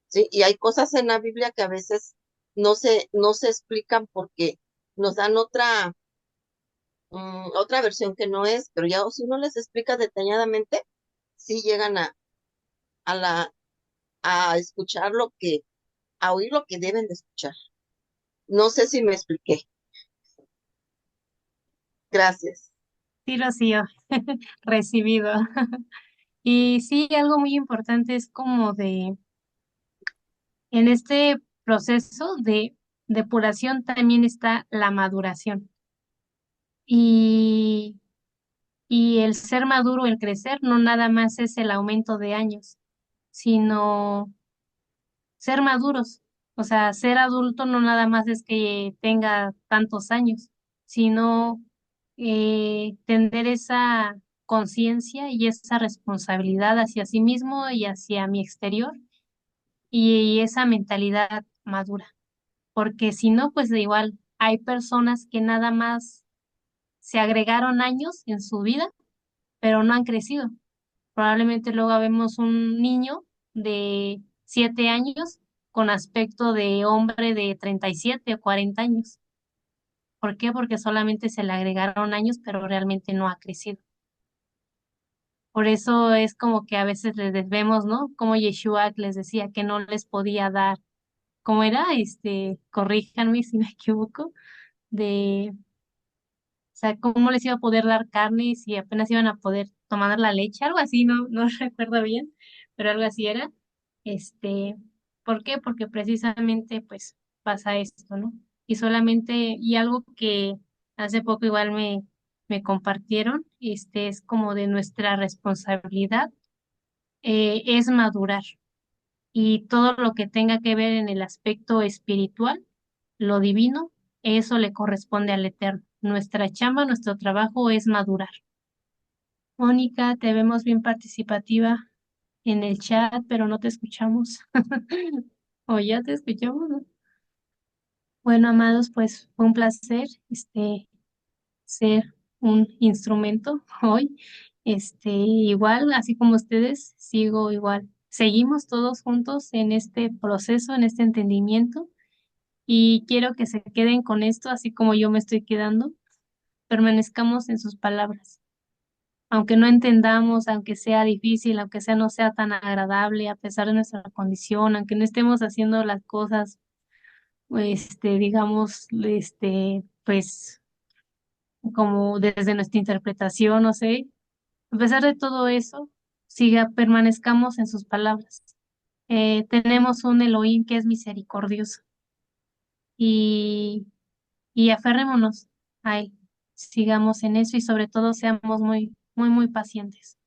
¿sí? Y hay cosas en la Biblia que a veces no se explican porque nos dan otra versión que no es, pero ya si uno les explica detalladamente, sí llegan a la, a escuchar a oír lo que deben de escuchar. No sé si me expliqué. Gracias. Sí, Rocío, recibido. Y sí, algo muy importante es como en este proceso de depuración también está la maduración. Y, y el ser maduro, el crecer, no nada más es el aumento de años, sino ser maduros. O sea, ser adulto no nada más es que tenga tantos años, sino tener esa conciencia y esa responsabilidad hacia sí mismo y hacia mi exterior y esa mentalidad madura. Porque si no, pues de igual hay personas que nada más se agregaron años en su vida, pero no han crecido. Probablemente luego vemos un niño de 7 años con aspecto de hombre de 37 o 40 años. ¿Por qué? Porque solamente se le agregaron años, pero realmente no ha crecido. Por eso es como que a veces les vemos, ¿no? Como Yeshua les decía que no les podía dar, ¿cómo era? Corríjanme si me equivoco, de, o sea, cómo les iba a poder dar carne si apenas iban a poder tomar la leche, algo así, no recuerdo bien, pero algo así era. Este, ¿Por qué? Porque precisamente pues pasa esto, ¿no? Y algo que hace poco igual me compartieron, es como de nuestra responsabilidad, es madurar y todo lo que tenga que ver en el aspecto espiritual, lo divino, eso le corresponde al Eterno. Nuestra chamba, nuestro trabajo es madurar. Mónica, te vemos bien participativa en el chat, pero no te escuchamos. O ya te escuchamos, ¿no? Bueno, amados, pues fue un placer ser un instrumento hoy. Igual, así como ustedes, sigo igual. Seguimos todos juntos en este proceso, en este entendimiento, y quiero que se queden con esto, así como yo me estoy quedando. Permanezcamos en sus palabras. Aunque no entendamos, aunque sea difícil, aunque sea no sea tan agradable, a pesar de nuestra condición, aunque no estemos haciendo las cosas, digamos, pues, como desde nuestra interpretación, no sé, a pesar de todo eso, permanezcamos en sus palabras. Tenemos un Elohim que es misericordioso y, y aferrémonos a él. Sigamos en eso y sobre todo seamos muy, muy, muy pacientes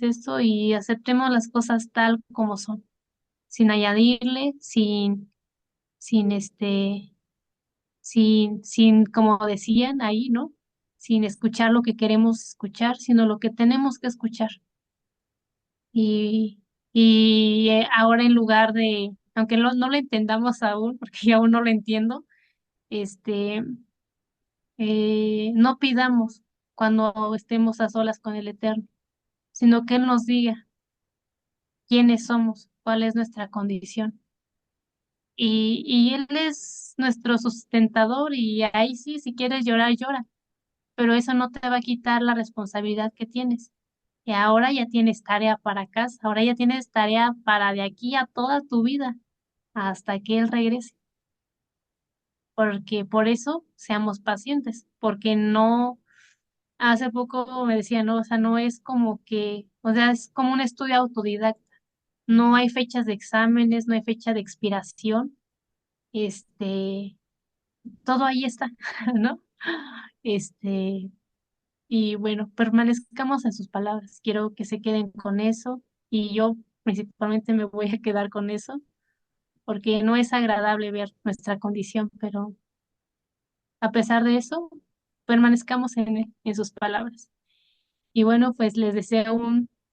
esto y aceptemos las cosas tal como son, sin añadirle, sin como decían ahí, ¿no? Sin escuchar lo que queremos escuchar, sino lo que tenemos que escuchar. Y, ahora en lugar de, aunque no lo entendamos aún, porque yo aún no lo entiendo, este, no pidamos cuando estemos a solas con el Eterno, sino que Él nos diga quiénes somos, cuál es nuestra condición y Él es nuestro sustentador y ahí sí, si quieres llorar, llora, pero eso no te va a quitar la responsabilidad que tienes. Y ahora ya tienes tarea para casa, ahora ya tienes tarea para de aquí a toda tu vida, hasta que Él regrese. Porque por eso seamos pacientes, porque no, hace poco me decía, no, o sea, no es como que, o sea, es como un estudio autodidacta. No hay fechas de exámenes, no hay fecha de expiración, este, todo ahí está, ¿no? Este, y bueno, permanezcamos en sus palabras. Quiero que se queden con eso y yo principalmente me voy a quedar con eso porque no es agradable ver nuestra condición, pero a pesar de eso, permanezcamos en sus palabras. Y bueno, pues les deseo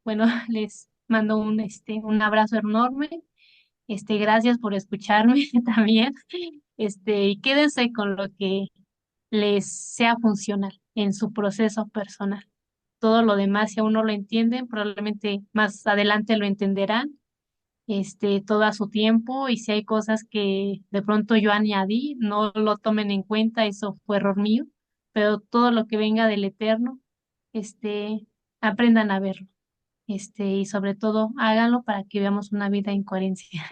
bueno, les mando un abrazo enorme. Gracias por escucharme también. Y quédense con lo que les sea funcional en su proceso personal. Todo lo demás, si aún no lo entienden, probablemente más adelante lo entenderán, todo a su tiempo, y si hay cosas que de pronto yo añadí, no lo tomen en cuenta, eso fue error mío, pero todo lo que venga del Eterno, este, aprendan a verlo, y sobre todo háganlo para que veamos una vida en coherencia.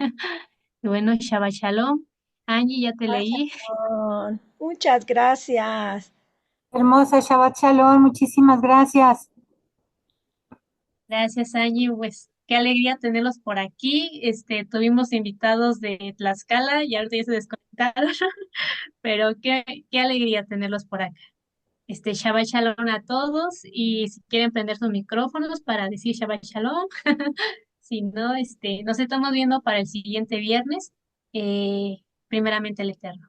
Y bueno, Shabbat Shalom. Angie, ya te leí. Muchas gracias. Hermosa, Shabbat Shalom, muchísimas gracias. Gracias, Angie. Pues qué alegría tenerlos por aquí. Tuvimos invitados de Tlaxcala y ahorita ya se desconectaron, pero qué alegría tenerlos por acá. Shabbat Shalom a todos y si quieren prender sus micrófonos para decir Shabbat Shalom. Si no, nos estamos viendo para el siguiente viernes. Primeramente el Eterno.